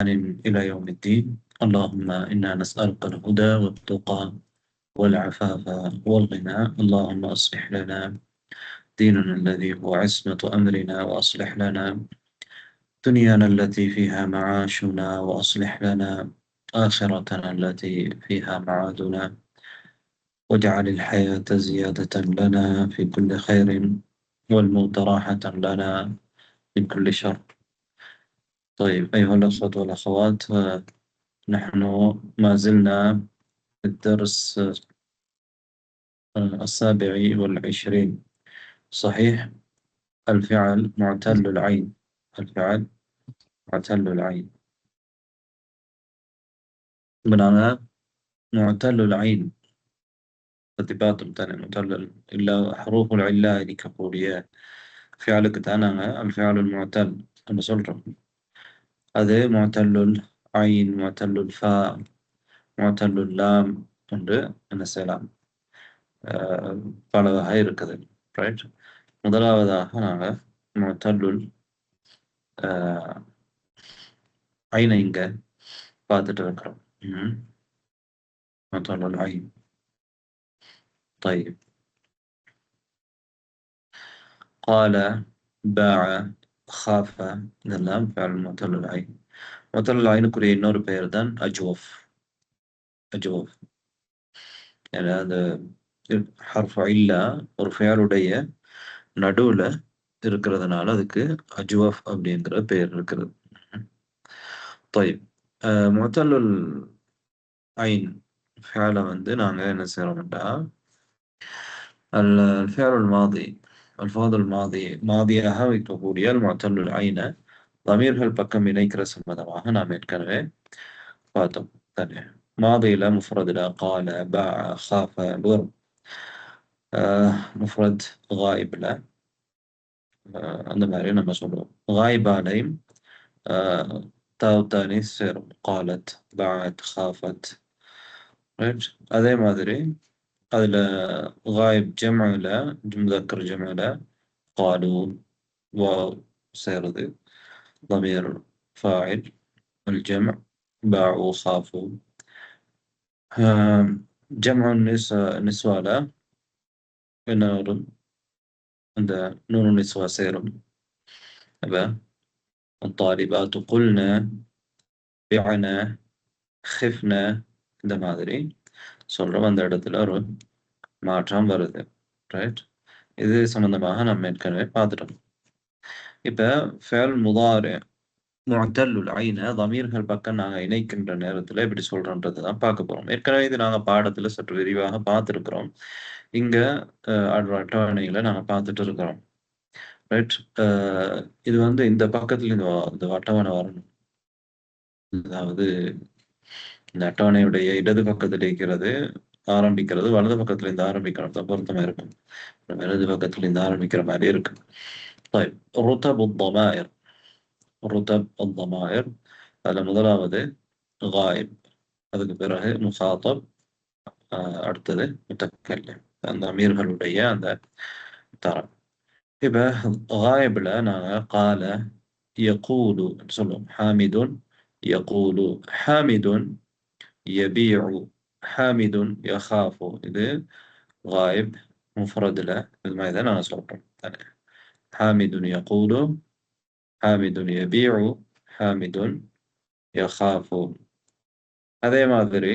بإحسان إلى يوم الدين. اللهم إنا نسألك الهدى والتقى والعفاف والغنى. اللهم أصلح لنا ديننا الذي هو عصمة أمرنا، وأصلح لنا دنيانا التي فيها معاشنا، وأصلح لنا آخرتنا التي فيها معادنا، واجعل الحياة زيادة لنا في كل خير، والموت راحة لنا من كل شر. طيب أيها الأخوة والأخوات، نحن ما زلنا في الدرس 27. صحيح. الفعل معتل العين. الفعل معتل العين بمعنى معتل العين كتبات تاني معتل إلا حروف العلة دي كفورية. فعلك أنا الفعل المعتل أنا சொல்றேன் அது معتل العين، معتل الفاء، معتل اللام என்று என்ன செய்யலாம். பல வகை இருக்குது. ரைட். முதலாவதாக நாங்கள் முத்தல்லுல் ஐனை இங்க பார்த்துட்டு இருக்கிறோம். முத்தல்லுல் ஐன். طيب. قال، باع، خاف இதெல்லாம் فعل முத்தல்லுல் ஐன். முத்தல்லுல் ஐனுக்குரிய இன்னொரு பெயர் தான் அஜ்வஃப். அஜ்வஃப் அந்த ஹர்ஃப் இல்லா ஒரு ஃபெயலுடைய நடுவுல இருக்கிறதுனால அதுக்கு அஜ்வஃப் அப்படிங்கிற பெயர் இருக்கிறது. طيب. முத்தல்லுல் ஐன் فعل வந்து நாங்க என்ன செய்யறோம்டா الفعل الماضي الفاظ الماضي மாதியாக வைக்கக்கூடிய المعتل العين ضميர்கள் பக்கம் இணைக்கிற சம்பந்தமாக நாம் ஏற்கனவே பார்த்தோம் தானே. மாதியில முஃப்ரதுல قال، باع، خاف வரும். முஃப்ரத் غائبல அந்த மாதிரி நம்ம சொல்லுவோம். غائبாலையும் தாவ் தானீஸ் சேரும். قالت، باعت، خافت. அதே மாதிரி அதுல غائب ஜம்அல முதக்கர் ஜம்அல قالوا واو சேருது. ضمير فاعل الجمع باعوا، خافوا. جمع النسوة என்ன வரும்? அந்த நூறு நிஸ்வா சேரும். அப்ப الطالبات قلنا، بعنا، خفنا. இந்த மாதிரி சொல்றோம். அந்த இடத்துல ஒரு மாற்றம் வருது. ரைட். இது சம்பந்தமாக நம்ம ஏற்கனவே பார்த்துட்டோம். இப்ப ஃபெயல் முதாரி முஅத்தல்லுல் ஐன தமீர்கள் பக்கம் நாங்கள் இணைக்கின்ற நேரத்தில் எப்படி சொல்றோன்றது தான் பார்க்க போறோம். ஏற்கனவே இது நாங்கள் பாடத்துல சற்று விரிவாக பார்த்துருக்கிறோம். இங்க அட்டவணைகளை நாங்கள் பார்த்துட்டு இருக்கிறோம். ரைட். இது வந்து இந்த பக்கத்துல இந்த அட்டவணை வரணும். அதாவது இந்த அட்டவணையுடைய இடது பக்கத்தில் இருக்கிறது ஆரம்பிக்கிறது, வலது பக்கத்துல இருந்து ஆரம்பிக்கிறது தான் பொருத்தமா இருக்கும். இடது பக்கத்துல இருந்து ஆரம்பிக்கிற மாதிரி இருக்கு. طيب. رتب الضمائر. رتب الضمائر அதுல முதலாவது غائب، அதுக்கு பிறகு முசாத்தப், அடுத்தது முத்தக்கல்லிம். அந்த அமீர்களுடைய அந்த தரம். இப்ப غائبல நாங்க قال، يقول சொல்லுவோம். حامد يقول، حامد يبيع، حامد يخاف. இது غائب مفردல இது மாதிரி தான் நாங்க சொல்றோம். حامد يقول، حامد يبيع، حامد يخاف. அதே மாதிரி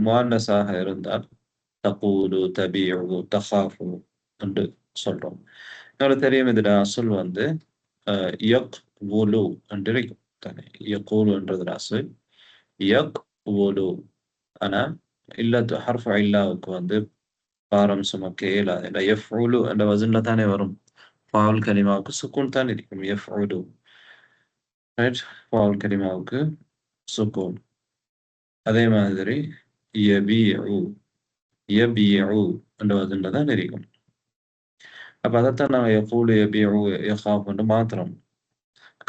முஅன்னஸாக இருந்தால் தகூலு, தபீஉ، தகாஃபு என்று சொல்றோம். உங்களுக்கு தெரியும் இதுல அசல் வந்து யக்வுலு என்று இருக்கும் தானே. யகூலு என்றதுல அசல் யக்வுலு. ஆனா இல்லத்து ஹர்ஃப் இல்லாவுக்கு வந்து பாரம் சுமக்க இயலாது. இல்லை யஃப்உலு என்ற வசன்ல தானே வரும். ஃபாவுல் கலிமாவுக்கு சுக்கூன் தான் இருக்கும். யஃப்உலு. ரைட். ஃபாவுல் கலிமாவுக்கு சுக்கூன். அதே மாதிரி யபீஉ யபீஉ என்ற வசன்ல தான் இருக்கும். அப்ப அதைத்தான் நாங்கள் யகூலு, யபீஉ, யகாஃப் என்று மாத்திரம்.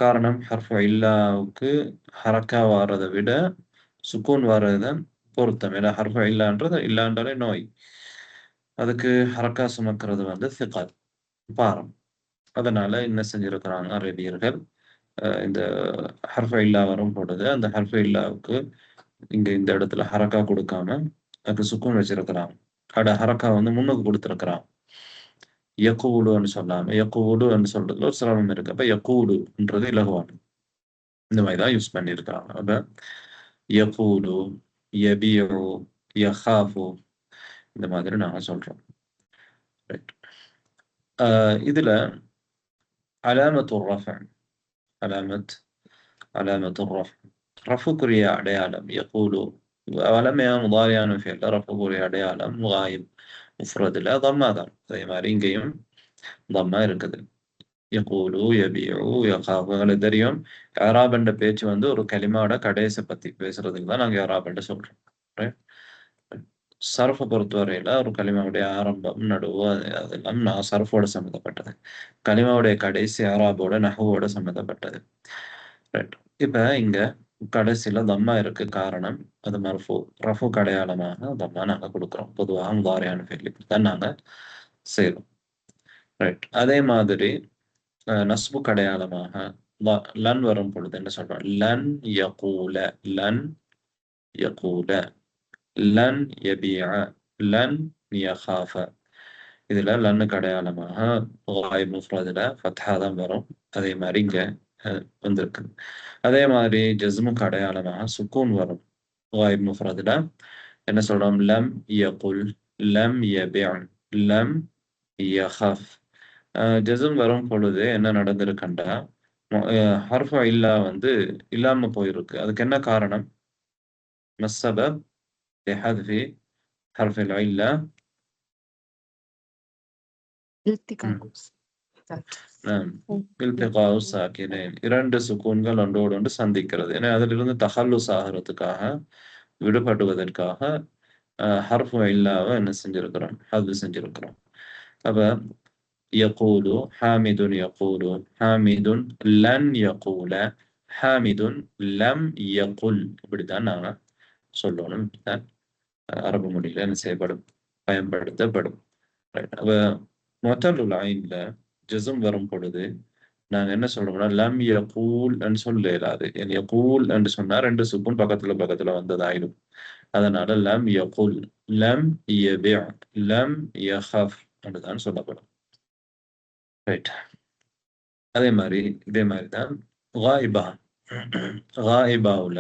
காரணம் ஹர்ஃப் இல்லாவுக்கு ஹரக்கா வாரதை விட சுக்கூன் வாரதுதான் பொருத்தம். ஏன்னா ஹர்ஃப் இல்லான்றது இல்லாண்டாலே நோய். அதுக்கு ஹரக்கா சுமக்கிறது வந்து சிகால், பாரம். அதனால என்ன செஞ்சிருக்கிறாங்க அரபியர்கள், இந்த ஹர்ஃப இல்லா வரும் பொழுது அந்த ஹர்ஃப இல்லாவுக்கு இங்க இந்த இடத்துல ஹரக்கா கொடுக்காம அதுக்கு சுக்கூன் வச்சிருக்கிறான். ஹரக்கா வந்து முன்னுக்கு கொடுத்துருக்கிறான். யக்கூலுன்னு சொல்லாம யக்கூலுன்னு சொல்றதுல ஒரு சிரமம் இருக்கு. அப்ப யக்கூலுன்றது இலகுவானது. இந்த மாதிரி தான் யூஸ் பண்ணியிருக்காங்க. அப்ப யக்கூலு, யபீஉ, யஹாஃபு இந்த மாதிரி நாங்க சொல்றோம். ரைட். இதுல அலாமத்து ரஃப அலாமத்து ரஃப் ரஃபுக்குரிய அடையாளம் யக்கூலு வளமையா முதாரியான ஃபீல்ல ரஃபுக்குரிய அடையாளம் காயிப் முஃப்ரதுல தம்மா தான். அதே மாதிரி இங்கேயும் தம்மா இருக்குது. யகூலு யபீஉ யகாஃபு எங்களுக்கு தெரியும். இஅராப் என்ற பேச்சு வந்து ஒரு கலிமாவோட கடைசி பத்தி பேசுறதுக்கு தான் நாங்க இஅராப் என்று சொல்றோம். சர்ஃபை பொறுத்தவரையில ஒரு கலிமாவுடைய ஆரம்பம் நடுவு அதெல்லாம் சர்ஃபோட சம்மந்தப்பட்டது. கலிமாவுடைய கடைசி இஅராபோட நஹ்வோட சம்மந்தப்பட்டது. ரைட். இப்ப இங்க கடைசியில தம்மா இருக்கு. காரணம் அது மர்ஃபு. ரஃபுக்கு அடையாளமாக தம்மா நாங்க கொடுக்குறோம். பொதுவாக முதாரியான ஃபீல் தான் நாங்க செய்றோம். ரைட். அதே மாதிரி நஸ்புக்கு அடையாளமாக லன் வரும் பொழுது என்ன சொல்றோம்? லன் யகூல லன் யகூல லன் யபீஅ லன் யகாஃப. இதுல லன்னுக்கு அடையாளமாக காயிப் முஃப்ரதுல ஃபத்ஹா தான் வரும். அதே மாதிரி இங்க வந்திருக்கு. அதே மாதிரி ஜஸ்முக்கு அடையாளமாக சுக்கூன் வரும். காயிப் முஃப்ரதுல என்ன சொல்றோம்? லம் யகுல் லம் யபிஅ லம் யஹஃப். ஜஸ்ம் வரும் பொழுது என்ன நடந்திருக்குண்டா ஹர்ஃப இல்லா வந்து இல்லாம போயிருக்கு. அதுக்கு என்ன காரணம்? மஸ்ஸபப் லிஹத்ஃபி ஹர்ஃப் இல்லா இல்திகாஉ சாக்கினைன். இரண்டு சுக்கூன்கள் ஒன்றோடு ஒன்று சந்திக்கிறது. ஏன்னா அதிலிருந்து தஹல்லுஸ் ஆகிறதுக்காக விடுபடுவதற்காக ஹர்ஃப் இல்லாவை என்ன செஞ்சிருக்கிறோம்? ஹது செஞ்சிருக்கிறோம். அப்ப யகூலு ஹாமிதுன் யகூலு ஹாமிதுன் லன் யகூல ஹாமிதுன் லம் யகுல். இப்படித்தான் நாங்க சொல்லணும். இப்படித்தான் அரபு மொழியில என்ன செய்யப்படும்? பயன்படுத்தப்படும். அப்ப முஅத்தலுல் ஐன்ல ஜஸ்ம் வரும் பொழுது நாங்க என்ன சொல்றோம்னா லம் யகூல் என்று சொல்ல இயலாது. யகூல் என்று சொன்னா ரெண்டு சுக்கூன் பக்கத்துல வந்ததாயிடும். அதனால லம் யகுல் லம் யபிஅ லம் யஹஃப் என்றுதான் சொல்லப்படும். ரைட். அதே மாதிரி இதே மாதிரி தான் காயிபா காயிபாவுல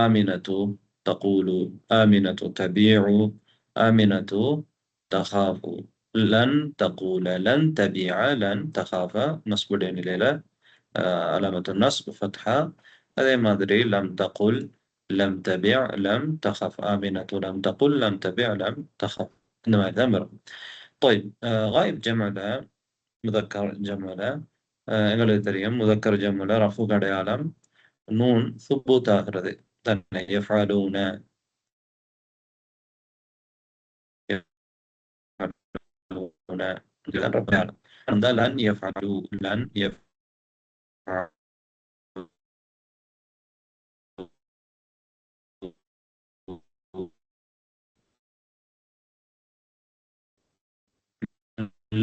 ஆமினத்து தகூலு ஆமினத்து தபீஉ ஆமினத்து தகாஃபு லன் தகூல லன் தபீஅ லன் தகாஃப நஸ்புடைய நிலையில அலாமத்து நஸ்ப் ஃபத்ஹா. அதே மாதிரி லம் தகுல் லம் தபிஅ லம் தகஃப் ஆமினத்து லம் தகுல் லம் தபிஅ லம் தகஃப். இந்த மாதிரி தான் வரும். طيب غائب ஜம்ல முதக்கர் ஜம்ல எங்களுக்கு தெரியும். முதக்கர் ஜம்ல ரஃபுக்கு அடையாளம் நூன் சுபூத் ஆகிறது. தன்னை யஃஅலூன யஃஅலூன இதுதான் ரஃப் அடையாளம். அந்த லன் யஃஅலூ லன் யஃஅலூ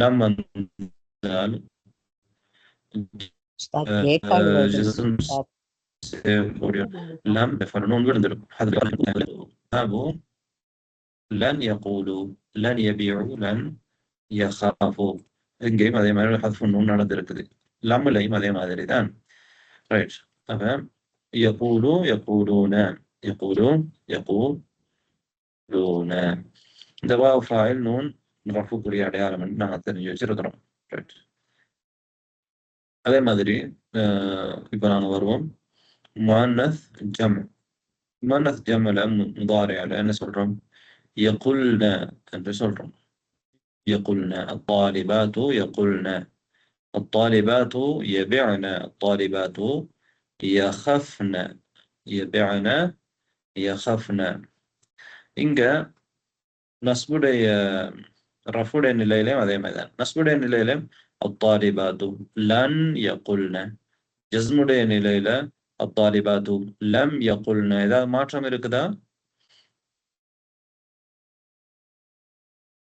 லம் வந்தால் ஜஸ்ம் லம் யஃஅலூன் விழுந்துடும். அது லன் யகூலு லன் யபீஉ லன் யகாஃபு. இங்கேயும் அதே மாதிரி ஹத்ஃபு நூன் நடந்திருக்குது. லம்லையும் அதே மாதிரி தான். ரைட். அப்ப யகூலு யகூலூன யகூலு யகூலூன. இந்த வாவ் ஃபாயில் நூன் ரஃபுக்குரிய அடையாளம் நாங்கள் தெரிஞ்சு வச்சிருக்கிறோம். ரைட். அதே மாதிரி இப்போ நாங்கள் வருவோம் முஅன்னஸ் ஜம். முஅன்னஸ் ஜம்ல முதாரிஅல என்ன சொல்றோம்? யகுல்ன என்று சொல்றோம். يقولن الطالبات يقولن الطالبات يبعن الطالبات يخفن يبعن يخفن. இங்க நஸ்புடைய ரஃபுடைய நிலையிலும் அதே மாதிரி தான். நஸ்புடைய நிலையிலும் அத்தாலிபாத்து லன் யகுல்ன. ஜஸ்முடைய நிலையில அத்தாலிபாத்து லம் யகுல்ன. ஏதாவது மாற்றம் இருக்குதா?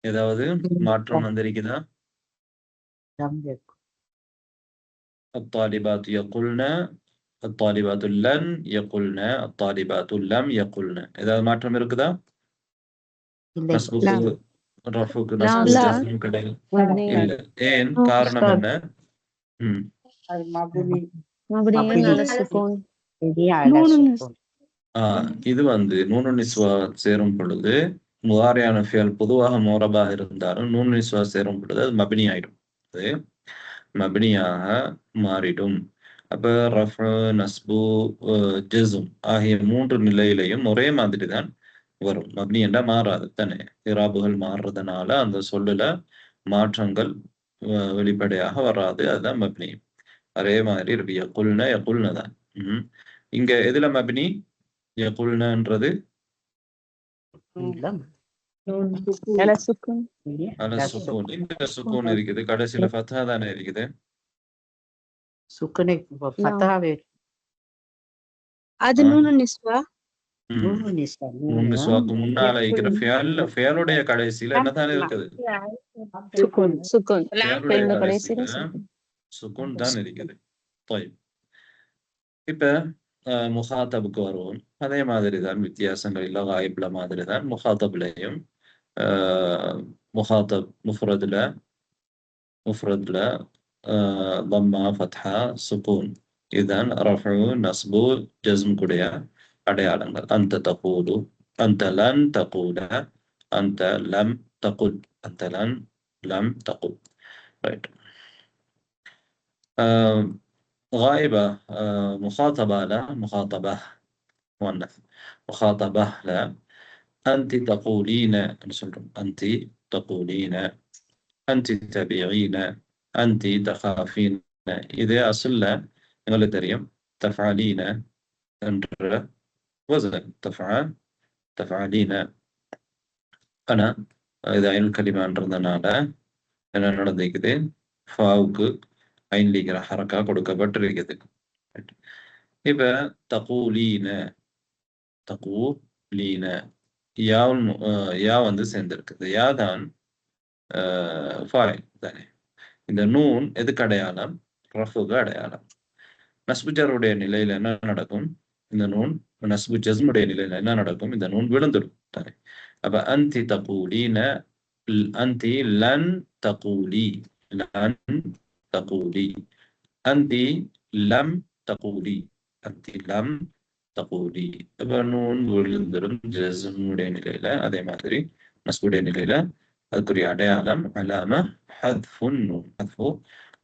ஏதாவது மாற்றம் வந்திருக்குதா? الطالبات يقولن الطالبات لن يقولن الطالبات لم يقولن إذا மாற்றம் இருக்குதா இல்லை நஸ்புக்கு ரஃபுக்கு நஸ்பு لا. ஜஸ்மு கிடையாது مبني இல்ல ஏன் காரணம் என்ன ம் مبني على السكون இது நூனு நிஸ்வா சேரும் பொழுது முதாரியான ஃபியல் பொதுவாக மோரபாக இருந்தாலும் நூனு நிஸ்வா சேரும் பொழுது அது மபினி ஆயிடும் அது மபினியாக மாறிடும் அப்ப ரஃப் நஸ்பு ஜஸ்ம் ஆகிய 3 நிலையிலையும் ஒரே மாதிரி தான் வரும் மப்னி என்றா மாறாது தானே இராபுகள் மாறுறதுனால அந்த சொல்லுல மாற்றங்கள் வெளிப்படையாக வராது அதுதான் மப்னி அதே மாதிரி இருக்கு யகுல்ன தான் இங்க எதுல மப்னி யகுல்னன்றது على السكون அல சுக்கூன் இந்த சுக்கூன் இருக்குது கடைசியில ஃபத்ஹா தானே இருக்குது சுக்குனை ஃபத்ஹாவே அது நூனு நிஸ்வா நூன் நிஸ்வாக்கு முன்னால இருக்கிற ஃபியலுடைய கடைசியில என்னதான் இருக்குது சுக்கூன் சுக்கூன் ஃபியலுடைய இந்த கடைசியில கடைசியில சுக்கூன் தான் இருக்குது طيب இப்ப முஹாத்தபுக்கு வருவோம் அதே மாதிரி தான் வித்தியாசங்கள் இல்ல காயிப்ல மாதிரி தான் முஹாத்தப்லையும் முஹாத்தப் முஃப்ரத்ல ضمة ஃபத்ஹா சுக்கூன் இதுதான் ரஃபு நஸ்பு ஜஸ்ம் கூடிய அடையாளங்கள் அந்த தகூலு அந்த லன் தகூல அந்த லம் தகுல் அந்த லன் லம் தகுல் ரைட் غائبة مخاطبة لا مخاطبة مؤنث مخاطبة لا أنت تقولين أنت تقولين أنت تبيعين أنت تخافين إذا أصل எங்களுக்கு தெரியும் تفعلين என்ற وزن تفعلين أنا إذا عين الكلمة என்றதுனால என்ன நடந்துக்குது ஃபாவுக்கு ஐன்லிங்கிற ஹரக்கா கொடுக்கப்பட்டிருக்குது இப்ப தகூலீன யா சேர்ந்திருக்குது யா தான் ஃபாயில் தானே இந்த நூன் எதுக்கு அடையாளம் ரஃபுக்கு அடையாளம் நஸ்புஜருடைய நிலையில என்ன நடக்கும் இந்த நூன் நஸ்பு ஜஸ்முடைய நிலையில என்ன நடக்கும் இந்த நூன் விழுந்துடும் தானே அப்ப அந்தி தகூலீன அந்தி லன் தகூலி லன் تقولي أنت لم تقولي أنت لم تقولي நூன் விழுந்துடும் ஜஸ்முடைய நிலையில அதே மாதிரி நஸ்புடைய நிலையில அதுக்குரிய அடையாளம் அலாம ஹத்ஃபு நூன் ஹத்ஃபு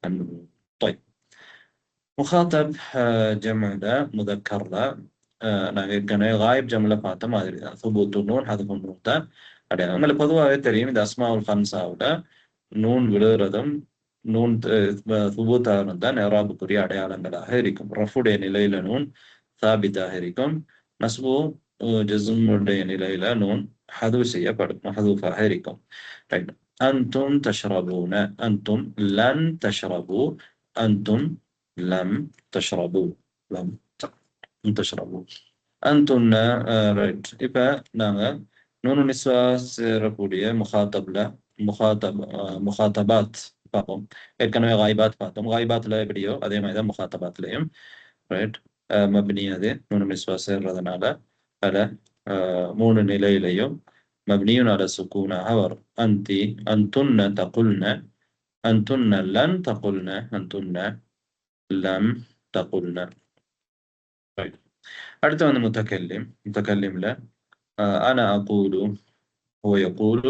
النون طيب முகாத்தப் ஜம்ல முதக்கர்ல நாங்க ஏற்கனவே காயிப் ஜம்ல பார்த்த மாதிரி தான் சுபூத்து நூன் ஹத்ஃபு நூன் தான் அடையாளம் உங்களுக்கு பொதுவாகவே தெரியும் இந்த அஸ்மாவுல் ஹம்சாவோட நூன் விழுறதும் நூன் சுபூத்தானது தான் இராபுக்குரிய அடையாளங்களாக இருக்கும் ரஃபுடைய நிலையில நூன் சாபித்தாக இருக்கும் நஸ்பு ஜஸ்முடைய நிலையில நூன் ஹது செய்யப்படும் மஹதூஃபாக இருக்கும் ரைட் அன்தும் தஷ்ரபூன அன்தும் லன் தஷ்ரபு அன்தும் லம் தஷ்ரபு லம் தஷ்ரபு அன்தும்ன ரைட் இப்ப நாங்க நூனு நிஸ்வா சேரக்கூடிய முகாத்தபாத் பார்ப்போம் ஏற்கனவே காய்பாத் பார்த்தோம் காய்பாத்ல எப்படியோ அதே மாதிரி தான் முகாத்தபாத்லையும் ரைட் மப்னி அது நூனு நிஸ்வா சேர்றதுனால பல 3 நிலையிலையும் மப்னியும் அல சுக்கூனாக வரும் அந்தி அந்துன்ன தகுல்ன அந்துன்ன லன் தகுல்ன அந்துன்ன லம் தகுல்ன ரைட் அடுத்து முத்தக்கல்லிம்ல أنا أقول هو يقول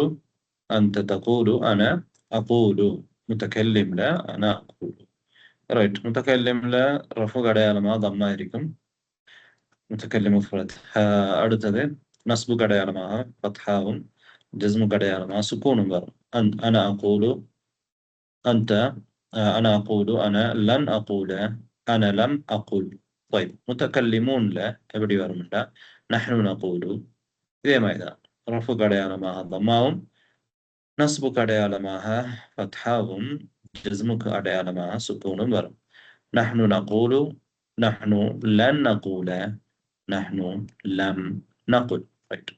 أنت تقول أنا أقول متكلم لا أنا أقول ரைட் முத்தக்கல்லிம்ல ரஃபு அடையாளமா தம்மா இருக்கும் முத்தக்கல்லிம் முஃப்ரத் அடுத்தது நஸ்பு அடையாளமாக ஃபத்ஹாவும் ஜஸ்மு அடையாளமாக சுக்கூனும் வரும் أنا أقول أنت أنا أقول أنا لن أقول أنا لم أقل طيب متكلمون لا எப்படி வரும்டா نحن نقول இதே மாதிரி தான் ரஃபு அடையாளமாக தம்மாவும் நஸ்பு அடையாளமாக ஃபத்ஹாவும் ஜஸ்முக்கு அடையாளமாக சுக்கூனும் வரும் نحن نقول نحن لن نقول نحن لم نقل ரைட்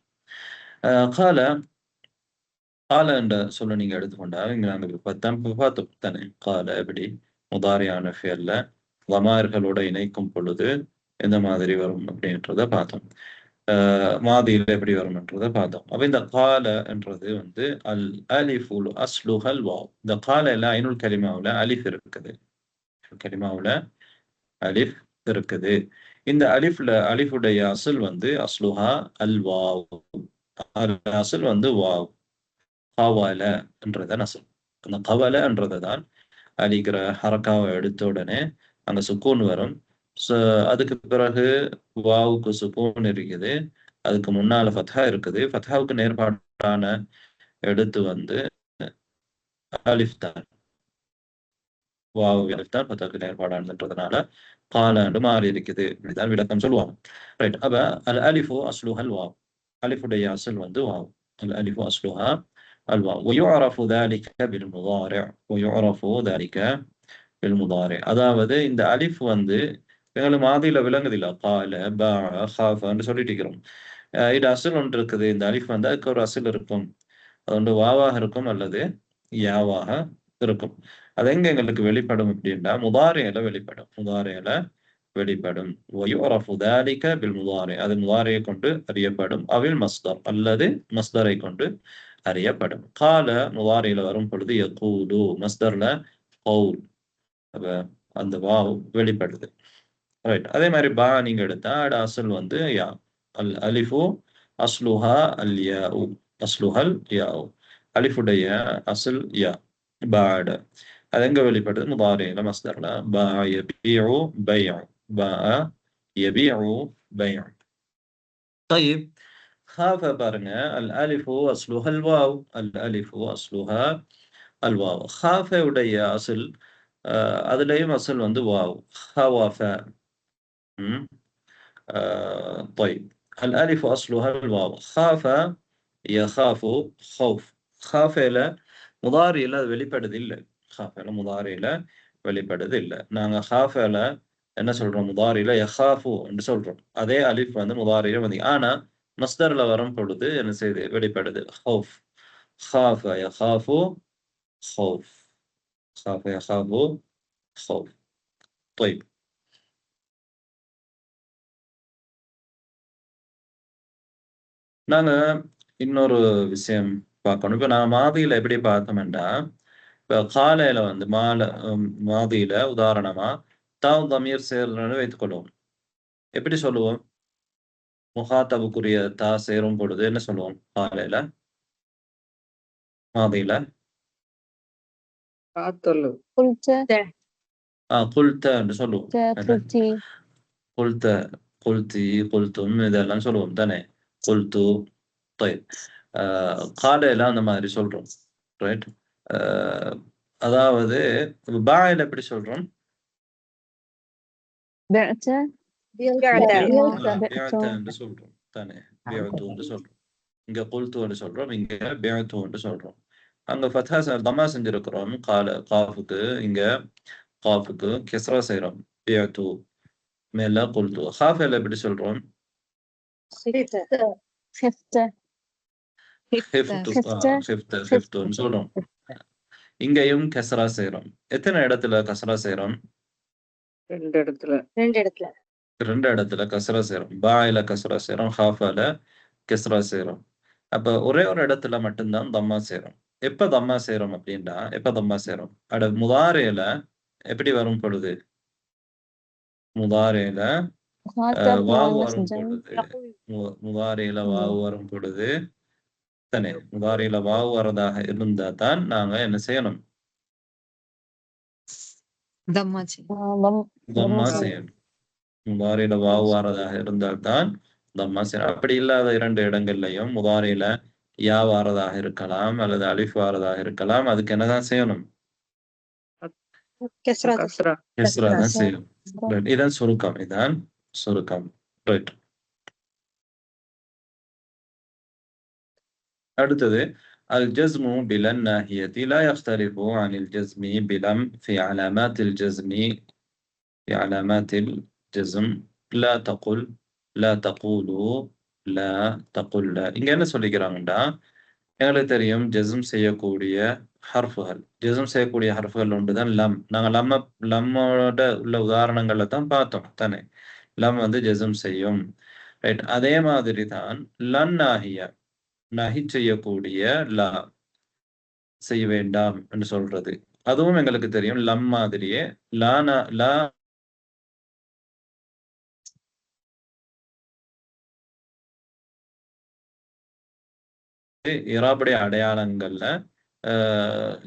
قال என்ற சொல்ல நீங்க எடுத்துக்கொண்டா இங்க நாங்க பார்த்தோம் தானே قال எப்படி முதாரியான ஃபியல்ல லமார்களோட இணைக்கும் பொழுது எந்த மாதிரி வரும் அப்படின்றத பார்த்தோம். மாதியில் எப்படி வரும்ன்றதை பார்த்தோம். அப்ப இந்த கால என்றது வந்து அல் அலிஃபுல் அஸ்லுஹல் வாவ். இந்த காலையில ஐனுல் கலிமாவுல அலிஃப் இருக்குது. கலிமாவுல அலிஃப் இருக்குது. இந்த அலிஃபுடைய அசல் வந்து அஸ்லுஹா அல் வாவ். அசல் வந்து வாவ். கவல என்றதான் அசல். அந்த கவல என்றதை தான் அலிக்கிற ஹரக்காவை எடுத்த உடனே அங்க சுக்கூன் வரும். அதுக்கு பிறகு வாவுக்கு சுக்கூன் இருக்குது. அதுக்கு முன்னால ஃபத்ஹா இருக்குது. ஃபத்ஹாவுக்கு நேர்பாடான எடுத்து வந்து அலிஃப் தான். வாவு அலிஃப் தான் ஃபத்ஹாவுக்கு நேர்பாடானதுன்றதுனால காலாண்டு மாறி இருக்குது. இப்படிதான் விளக்கம் சொல்லுவாங்க. ரைட். அப்ப அல் அலிஃபு அஸ்லுஹல் வாவ். அலிஃபுடைய அசல் வந்து வாவ். அல் அலிஃபு அஸ்லுஹா அல் வாவ். ويعرف ذلك بالمضارع ويعرف ذلك بالمضارع. அதாவது இந்த அலிஃப் வந்து எங்களுக்கு மாதியில விளங்குதில்ல. கால பா ஹாஃப்னு சொல்லிட்டு இருக்கிறோம். இது அசல் ஒன்று இருக்குது. இந்த அலிஃப் வந்து அதுக்கு ஒரு அசல் இருக்கும். அது ஒன்று வாவாக இருக்கும் அல்லது யாவாக இருக்கும். அது எங்க எங்களுக்கு வெளிப்படும் அப்படின்னா முதாரையில வெளிப்படும். முதாரையில வெளிப்படும். ويعرف ذلك بالمضارع. அது முதாரையை கொண்டு அறியப்படும். அவில் மஸ்தர் அல்லது மஸ்தரை கொண்டு அறியப்படும். கால முதாரையில வரும் பொழுது யகூலு, மஸ்தர்ல கவுல். அப்ப அந்த வாவ் வெளிப்படுது. ரைட். அதே மாதிரி பா நீங்க எடுத்தா அசல் வந்து யா. அல் அலிஃபு அஸ்லுஹா அல் யாஉ. அஸ்லுஹல் யாஉ. அலிஃபுடைய அசல் யா. பாட. அது எங்க வெளிப்படுது? முதாரியில மஸ்தர்ல. பா யபீஉ பைஉ. பா யபீஉ பைஉ. طيب خاف பாருங்க. அல் அலிஃபு அஸ்லுஹா அல் வாவ். அல் அலிஃபு அஸ்லுஹா அல் வாவ். خاف உடைய அசல் அதுலயும் அசல் வந்து வாவ். خواف. طيب الألف أصلها الواو. خاف يخاف خوف. خافல முதாரியில அது வெளிப்படுது இல்லை. خافல முதாரியில வெளிப்படுது இல்லை. நாங்க خافல என்ன சொல்றோம்? முதாரியில யஹாஃபு என்று சொல்றோம். அதே அலிஃப் வந்து முதாரியில வந்து ஆனா மஸ்தர்ல வரும் பொழுது என்ன செய்யுது? வெளிப்படுது. خوف. خاف يخاف خوف. خاف يخاف خوف. طيب நாங்க இன்னொரு விஷயம் பார்க்கணும். இப்ப நான் மாதியில எப்படி பார்த்தோம்னா இப்ப காலையில வந்து மாதியில உதாரணமா தாவ் தமீர் சேர்றன்னு வைத்துக்கொள்வோம். எப்படி சொல்லுவோம்? முகாத்தபுக்குரிய தா சேரும் பொழுது என்ன சொல்லுவோம்? காலையில மாதியில குல்த என்று சொல்லுவோம். குல்த, குல்தி, குல்தும் இதெல்லாம் சொல்லுவோம் தானே? குல்து. காலையில அந்த மாதிரி சொல்றோம். ரைட். அதாவது பாயில எப்படி சொல்றோம்? என்று சொல்றோம் தானே? என்று சொல்றோம். இங்க குல்து என்று சொல்றோம். இங்க பிஅத்து என்று சொல்றோம். அங்க ஃபத்ஹா தமா செஞ்சிருக்கிறோம். காஃபுக்கு இங்க காஃபுக்கு கெஸ்ரா செய்றோம். பிஅத்து மேல குல்து. ஹாஃபில எப்படி சொல்றோம்? ஹிஃப்துன்னு சொல்றோம். இங்கேயும் கெஸ்ரா செய்றோம். எத்தனை இடத்துல கஸ்ரா செய்றோம்? ரெண்டு இடத்துல கஸ்ரா செய்றோம். பாயில கஸ்ரா செய்றோம். ஹாஃபால கெஸ்ரா செய்றோம். அப்ப ஒரே ஒரு இடத்துல மட்டும்தான் தம்மா செய்றோம். எப்ப தம்மா செய்றோம் அப்படின்னா எப்ப தம்மா செய்றோம்? முதாரியில எப்படி வரும் பொழுது? முதாரியில வாவு வரும் பொழுது. முதாரியில வாவு வரும் பொழுது தானே? முதாரியில வாவு வரதாக இருந்தா தான் நாங்க என்ன செய்யணும்? தம்மா செய்யணும். முதாரியில வாவு வரதாக இருந்தால் தான் தம்மா செய்யணும். அப்படி இல்லாத இரண்டு இடங்கள்லையும் முதாரியில யா வாரதாக இருக்கலாம் அல்லது அலிஃப் வாரதாக இருக்கலாம். அதுக்கு என்னதான் செய்யணும்? கெஸ்ரா தான் செய்யணும். இதான் சுருக்கம். இதான் சுருக்கம். ரைட். அடுத்தது الجزم بلا الناهية لا يختلف عن الجزم بلم في علامات الجزم. في علامات الجزم لا تقل لا تقولوا لا تقل لا. இங்க என்ன சொல்லிக்கிறாங்கடா? எங்களுக்கு தெரியும் ஜஸ்ம் செய்யக்கூடிய ஹர்ஃபுகள். ஜஸ்ம் செய்யக்கூடிய ஹர்ஃபுகள் ஒன்றுதான் லம். நாங்கள் லம்மோட உள்ள உதாரணங்களை தான் பார்த்தோம் தானே. லம் வந்து ஜஸ்ம் செய்யும். ரைட். அதே மாதிரி தான் லன் நாஹிய, நஹி செய்யக்கூடிய லா, செய்ய வேண்டாம் என்று சொல்றது. அதுவும் எங்களுக்கு தெரியும் லம் மாதிரியே லா இராபுடைய அடையாளங்கள்ல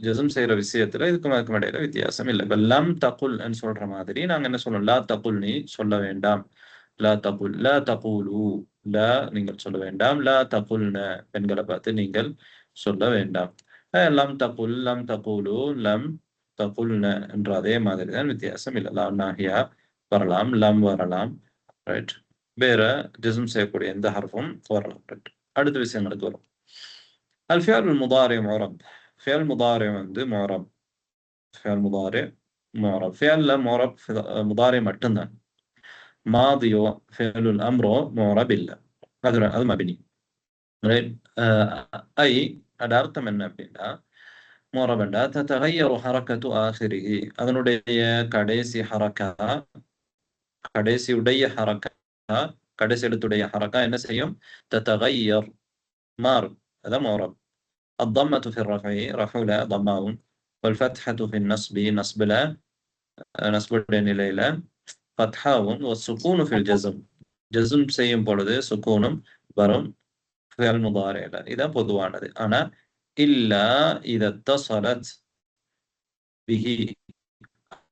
ஜஸ்ம் செய்யற விஷயத்துல இதுக்கும் இடையில வித்தியாசம் இல்லை. இப்ப லம் தகுல் சொல்ற மாதிரி நாங்க என்ன சொல்லணும், லா தகுல், நீ சொல்ல வேண்டாம். லா தகுல், லா தகுலு, லா நீங்கள் சொல்ல வேண்டாம். லா தகுல்ன, பெண்களை பார்த்து நீங்கள் சொல்ல வேண்டாம். லம் தகுல், லம் தகுலு, லம் தகுல்ன என்ற அதே மாதிரி தான், வித்தியாசம் இல்லை. லா நாஹியா வரலாம், லம் வரலாம். ரைட். வேற ஜஸ்ம் செய்யக்கூடிய எந்த ஹர்ஃபும் வரலாம். ரைட். அடுத்த விஷயங்களுக்கு வரும். الفعل المضارع معرب. فعل مضارع வந்து معرب. فعل مضارع معرب. فعل معرب مضارع மட்டும்தான். மாதியோ فعل الأمر معرب இல்ல. அது மபினி. ரைட். ஐ அது அர்த்தம் என்ன அப்படின்னா, معرب என்றா تتغير حركة آخره, அதனுடைய கடைசி ஹரக்கா, கடைசியுடைய ஹரக்கா, கடைசி எழுத்துடைய ஹரக்கா என்ன செய்யும், تتغير, மாறும். அதான் معرب. الضمة في الرفع, رفع لا ضماء, والفتحة في النصب, نصب لا نصب ليلة فتحاء, والسكون في الجزم, جزم செய்யும் பொழுது சுக்கூனும் வரும். فعل مضارع لا, இதான் பொதுவானது. ஆனா إلا إذا اتصلت به,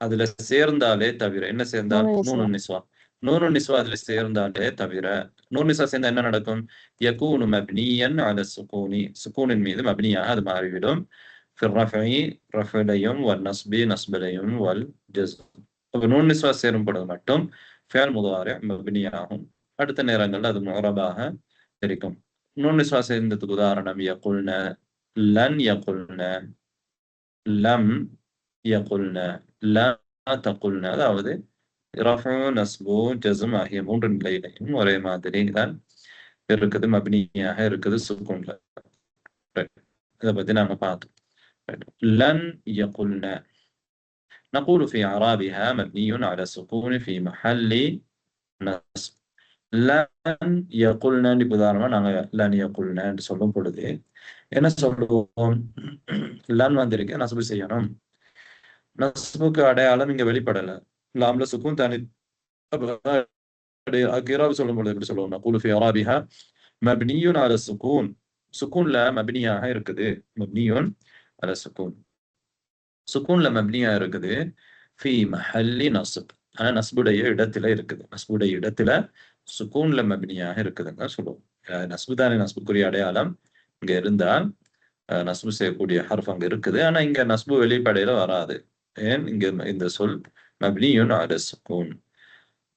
அதுல சேர்ந்தாலே தவிர, என்ன சேர்ந்தால், நூனுன் நிஸ்வா. நூனுன் நிஸ்வா அதுல சேர்ந்தாலே தவிர, நூன் நிஸ்வா சேர்ந்தா என்ன நடக்கும், யகூனு மப்னியன் அல சுகூனி, சுகூனின் மீது மப்னியாக அது மாறிவிடும். ஃபிர் ரஃபி, ரஃபிலையும், வல் நஸ்பி, நஸ்பிலையும், வல் ஜஸ்ம். அப்ப நூன் நிஸ்வா சேரும் பொழுது மட்டும் ஃபியல் முதாரி மப்னியாகும். அடுத்த நேரங்கள்ல அது முஅரபாக இருக்கும். நூன் நிஸ்வா சேர்ந்ததுக்கு உதாரணம் யகுல்ன, லன் யகுல்ன, லம் யகுல்ன, லா தகுல்ன. அதாவது ரஃபு, நஸ்பு, ஜஸ்ம் ஆகிய மூன்று நிலையிலையும் ஒரே மாதிரி தான் இருக்குது, மப்னியாக இருக்குது சுக்கூன்ல. இதை பத்தி நாங்க பார்த்தோம். லன் யகுல்ன نقول في أعرابها مبني على السكون في محل نصب. لن يقولن உதாரணமா நாங்க லன் யகுல்ன என்று சொல்லும் பொழுது என்ன சொல்லுவோம், லன் வந்திருக்கு, நஸ்பு செய்யணும். நஸ்புக்கு அடையாளம் இங்க வெளிப்படல, லாம்ல சுக்கூன் தனி. கிராப் சொல்லும் பொழுது எப்படி சொல்லுவோம், நகூலு ஃபி அராபிஹா மப்னியுன் அலா சுக்கூன், சுக்கூன்ல மப்னியாக இருக்குது, மப்னியுன் அலா சுக்கூன், சுக்கூன்ல மப்னியா இருக்குது. ஃபி மஹல்லி நஸ்ப், ஆனா நஸ்புடைய இடத்துல இருக்குது, நஸ்புடைய இடத்துல சுக்கூன்ல மப்னியாக இருக்குதுன்னு சொல்லுவோம். நஸ்பு தானே நஸ்புக்குரிய அடையாளம், இங்க இருந்தால் நஸ்பு செய்யக்கூடிய ஹர்ஃப் அங்க இருக்குது. ஆனா இங்க நஸ்பு வெளிப்படையில வராது. ஏன், இங்க இந்த சொல் மப்னியுன் அலா சுக்கூன்.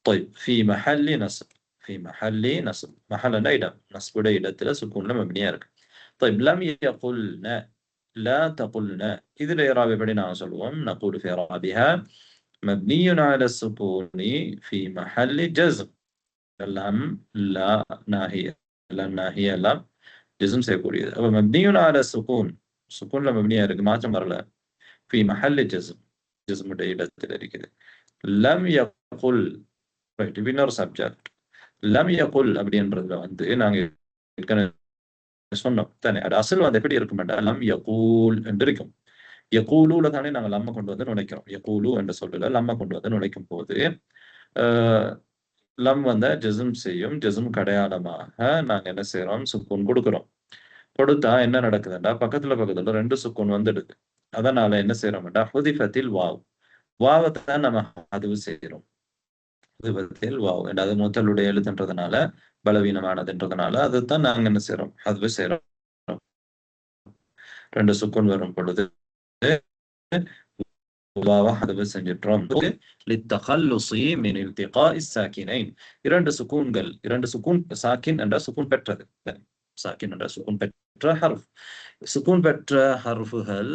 طيب في محل نصب, في محل نصب, محلنا إدام, نصب إدام سكون مبنية لك. طيب لم يقلنا, لا تقلنا, إذا الإعراب بدنا نصلهم نقول في إعرابها مبني على السكون في محل جزم. لم لا ناهية, لم ناهية لم جزم سيكون مبني على السكون, سكون مبنية لك ما تمر في محل جزم, جزم إدام. لم يقل இன்னொரு சப்ஜெக்ட். லம் யகுல் அப்படின்றதுல வந்து நாங்க சொன்னோம் தானே, அது அசல் வந்து எப்படி இருக்கும், லம் யகூல் என்று இருக்கும். யகூலுல தானே நாங்க லம்ம கொண்டு வந்து நுழைக்கிறோம். யகூலு என்ற சொல்லல லம்ம கொண்டு வந்து நுழைக்கும் போது லம் வந்த ஜஸ்ம் செய்யும். ஜஸ்ம் அடையாளமாக நாங்க என்ன செய்யறோம், சுக்கூன் கொடுக்கிறோம். கொடுத்தா என்ன நடக்குதுண்டா, பக்கத்துல ரெண்டு சுக்கூன் வந்துடுது. அதனால என்ன செய்யறோம்டா, ஹுதிஃபத்தில் வாவ், வாவத்தான் நம்ம அதுவு செய்யறோம். வாவ், அது முதலுடைய எழுத்துன்றதுனால, பலவீனமானதுன்றதுனால அதுதான் நாங்க என்ன செய்யறோம், அதுவே செய்யறோம். ரெண்டு சுக்கூன் வரும் பொழுது அதுவே செஞ்சிட்டோம். இரண்டு சுக்கூன்கள், இரண்டு சுக்கூன், சாக்கின் என்ற சுக்கூன் பெற்றது, சாக்கின் என்ற சுக்கூன் பெற்ற ஹர்ஃப், சுக்கூன் பெற்ற ஹர்ஃபுகள்,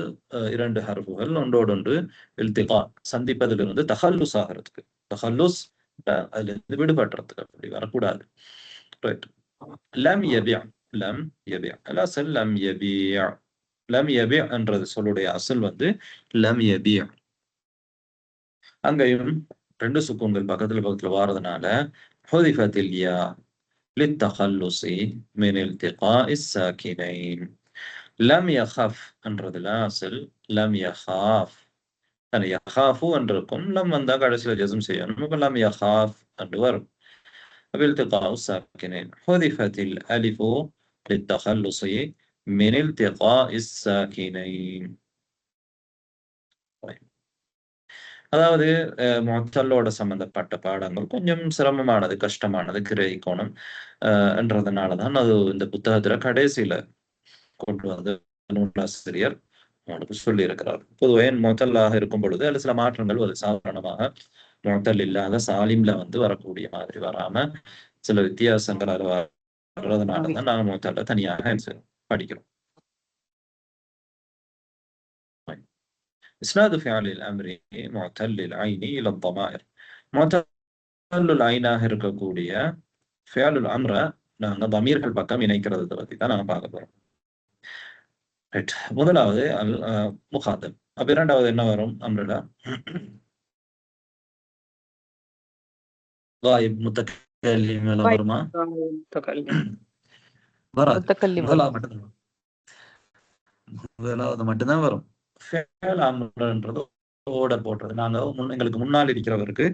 இரண்டு ஹர்ஃபுகள் ஒன்றோடொன்று இல்திகா சந்திப்பதிலிருந்து தஹல்லுஸ் ஆகிறதுக்கு, தஹல்லுஸ் அதுல இருந்து விடுபடுறதுக்கு, அப்படி வரக்கூடாது. லம் யபிஅ, லம் யபி அல்-அஸ்ல் லம் யபி லம் யபி என்றது சொல்லுடைய அசல் வந்து லம் யபி. அங்கேயும் ரெண்டு சுக்கூன்கள் பக்கத்துல வாரதுனால ஹுதிஃபத்தில் யா للتخلص من التقاء الساكنين. لم يخف என்றதுல அசல் லம் யஹாஃப். யஹாஃபு என்றிருக்கும், லம் வந்தா கடைசியில் ஜஸ்ம் செய்யணும். அப்ப லம் யஹாஃப் என்று வரும். التقاء الساكنين. حذفت الألف للتخلص من التقاء الساكنين. அதாவது முஅத்தலோட சம்பந்தப்பட்ட பாடங்கள் கொஞ்சம் சிரமமானது, கஷ்டமானது கிரகிக்கணும் என்றதுனாலதான் அது இந்த புத்தகத்துல கடைசியில கொண்டு வந்து நூலாசிரியர் அவனுக்கு சொல்லி இருக்கிறார். பொதுவே முஅத்தலாக இருக்கும் பொழுது அதுல சில மாற்றங்கள் ஒரு சாதாரணமாக முஅத்தல் இல்லாத சாலிம்ல வந்து வரக்கூடிய மாதிரி வராம சில வித்தியாசங்கள் அது வர்றதுனாலதான் நாங்க முஅத்தல தனியாக படிக்கிறோம். إسناد فعل الأمر معتل العين إلى الضمائر. معتل العينாக இருக்கக்கூடிய فعل الأمر நாங்க ضمீர்கள் பக்கம் இணைக்கிறத பத்தி தான் நாங்க பார்க்க போறோம். ரைட். முதலாவது முகாத்தப். அப்ப இரண்டாவது என்ன வரும் அம்ரல? غائب متكلم எல்லாம் வருமா? வராது. முதலாவது மட்டும்தான் வரும். ஃபேல் அம்ரன்றது ஓட போடுறது. நாங்க எங்களுக்கு முன்னால் இருக்கிறவருக்கு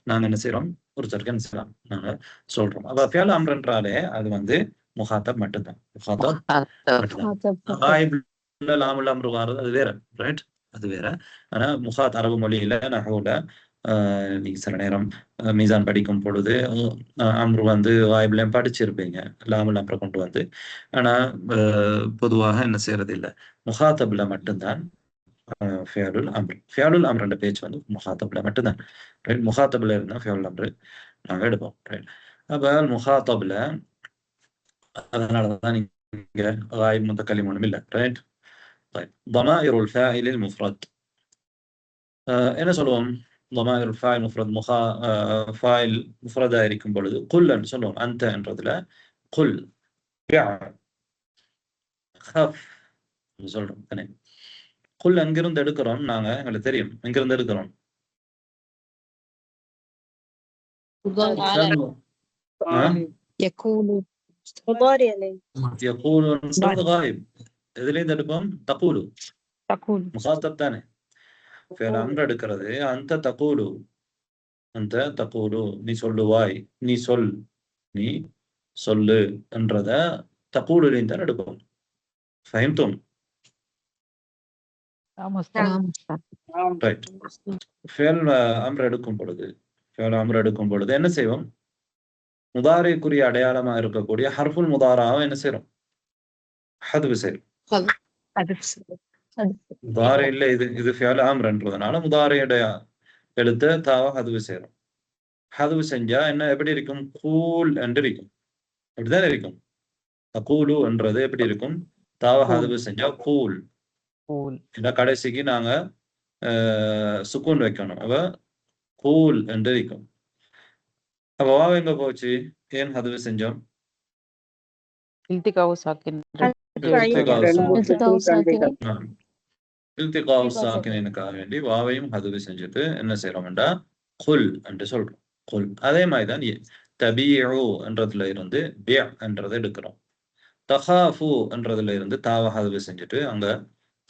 நாங்க என்ன செய்யறோம், ஒரு சர்க்கு என்ன செய்யலாம் நாங்க சொல்றோம். அப்ப ஃபேல் அம்ரன்றாலே அது வந்து முகாத்தப் மட்டும்தான். முகாத்தப் மட்டும்தான். லாமுல் அம்ரு வாரது அது வேற, ரைட்? அது வேற. ஆனா முகாத் அரபு மொழியில நஹவுல நீங்க சில நேரம் மீசான் படிக்கும் பொழுது அம்ரு வந்து வாய்பிலையும் படிச்சிருப்பீங்க லாமுல் அம்ரை கொண்டு வந்து. ஆனா பொதுவாக என்ன செய்யறது இல்லை, முகாத்தப்ல மட்டும்தான் ஃபியலுல் அம்ர். ஃபியலுல் அம்ர் பேச்சு வந்து முகாத்தப்ல மட்டும்தான், ரைட்? முகாத்தப்ல இருந்தா ஃபியலுல் அம்ர் நாங்க எடுப்போம், ரைட்? அப்ப முகாத்தப்ல அதனாலதான் நீங்க غائب متكلم ஒண்ணும் இல்லை, ரைட்? طيب ضمائر الفاعل المفرد என்ன சொல்லுவோம்? ضمائر الفاعل المفرد فاعل مفردா இருக்கும் பொழுது குல்ன்னு சொல்லுவோம். அந்த என்றதுல குல், பிஅ, خف சொல்றோம் தானே. குல் எங்கிருந்து எடுக்கிறோம் நாங்க, எங்களுக்கு தெரியும் எங்கிருந்து எடுக்கிறோம். எதுலேருந்து எடுப்போம்? தகூலு, முகாத்தப் தானே. ஃபேல் அம்ர் எடுக்கிறது அந்த தகூலு, அந்த தகூலு நீ சொல்லுவாய், நீ சொல், நீ சொல்லு என்றத தகூலுலேருந்து தான் எடுப்போம். ஃபஹிம்தும்? ரைட். ஃபேல் அம்ர் எடுக்கும் பொழுது என்ன செய்வோம்? முதாரிக்குரிய அடையாளமா இருக்கக்கூடிய ஹர்ஃபுல் முதாராவை என்ன செய்யறோம்? ஹதுஃப் செய்றோம். முதாரி இல்ல, இது ஃபேல் அம்ர்ன்றதுனால முதாரியுடைய எழுத்து தாவ ஹதுஃப் செய்றோம். ஹதுஃப் செஞ்சா என்ன எப்படி இருக்கும்? கூல் என்று இருக்கும். அப்படிதான் இருக்கும். தகூலு என்றது எப்படி இருக்கும்? தாவ ஹதுஃப் செஞ்சா கூல். கடைசிக்கு நாங்க சுக்கூன் வைக்கணும். அப்ப கூல் என்று இருக்கும். அப்ப வாவ் எங்க போச்சு? ஏன் ஹதுஃப் செஞ்சோம்? இல்திகாஉ சாக்கினுக்காக வேண்டி வாவையும் ஹதுஃப் செஞ்சுட்டு என்ன செய்யறோம்டா குல் என்று சொல்றோம். குல். அதே மாதிரிதான் தபீஉ என்றதுல இருந்து பி என்றதை எடுக்கிறோம். தஹாஃபு என்றதுல இருந்து தாவ ஹதுஃப் செஞ்சுட்டு அங்க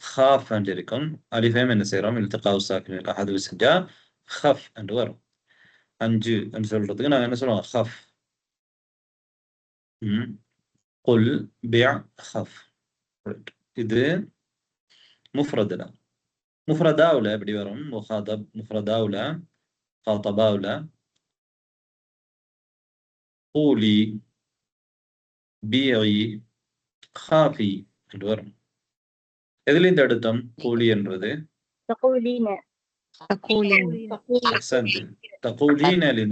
ஹாஃப் என்று இருக்கும். அலிஃபையும் என்ன செய்யறோம்? இல்திகாஉ சாக்கினுக்காக ஹதுஃப் செஞ்சா ஹஃப் என்று வரும். 5 என்று சொல்றதுக்கு நாங்க என்ன சொல்லுவோம்? ஹஃப். குல் பிஅ ஹஃப். இது முஃப்ரதுல. முஃப்ரதாவுல எப்படி வரும்? முகாதப் முஃப்ரதாவுல காதபாவுல கூலி, பிஇ, காஃபி என்று வரும். எதுலேருந்து எடுத்தோம் கூலி என்றது? தகூலீன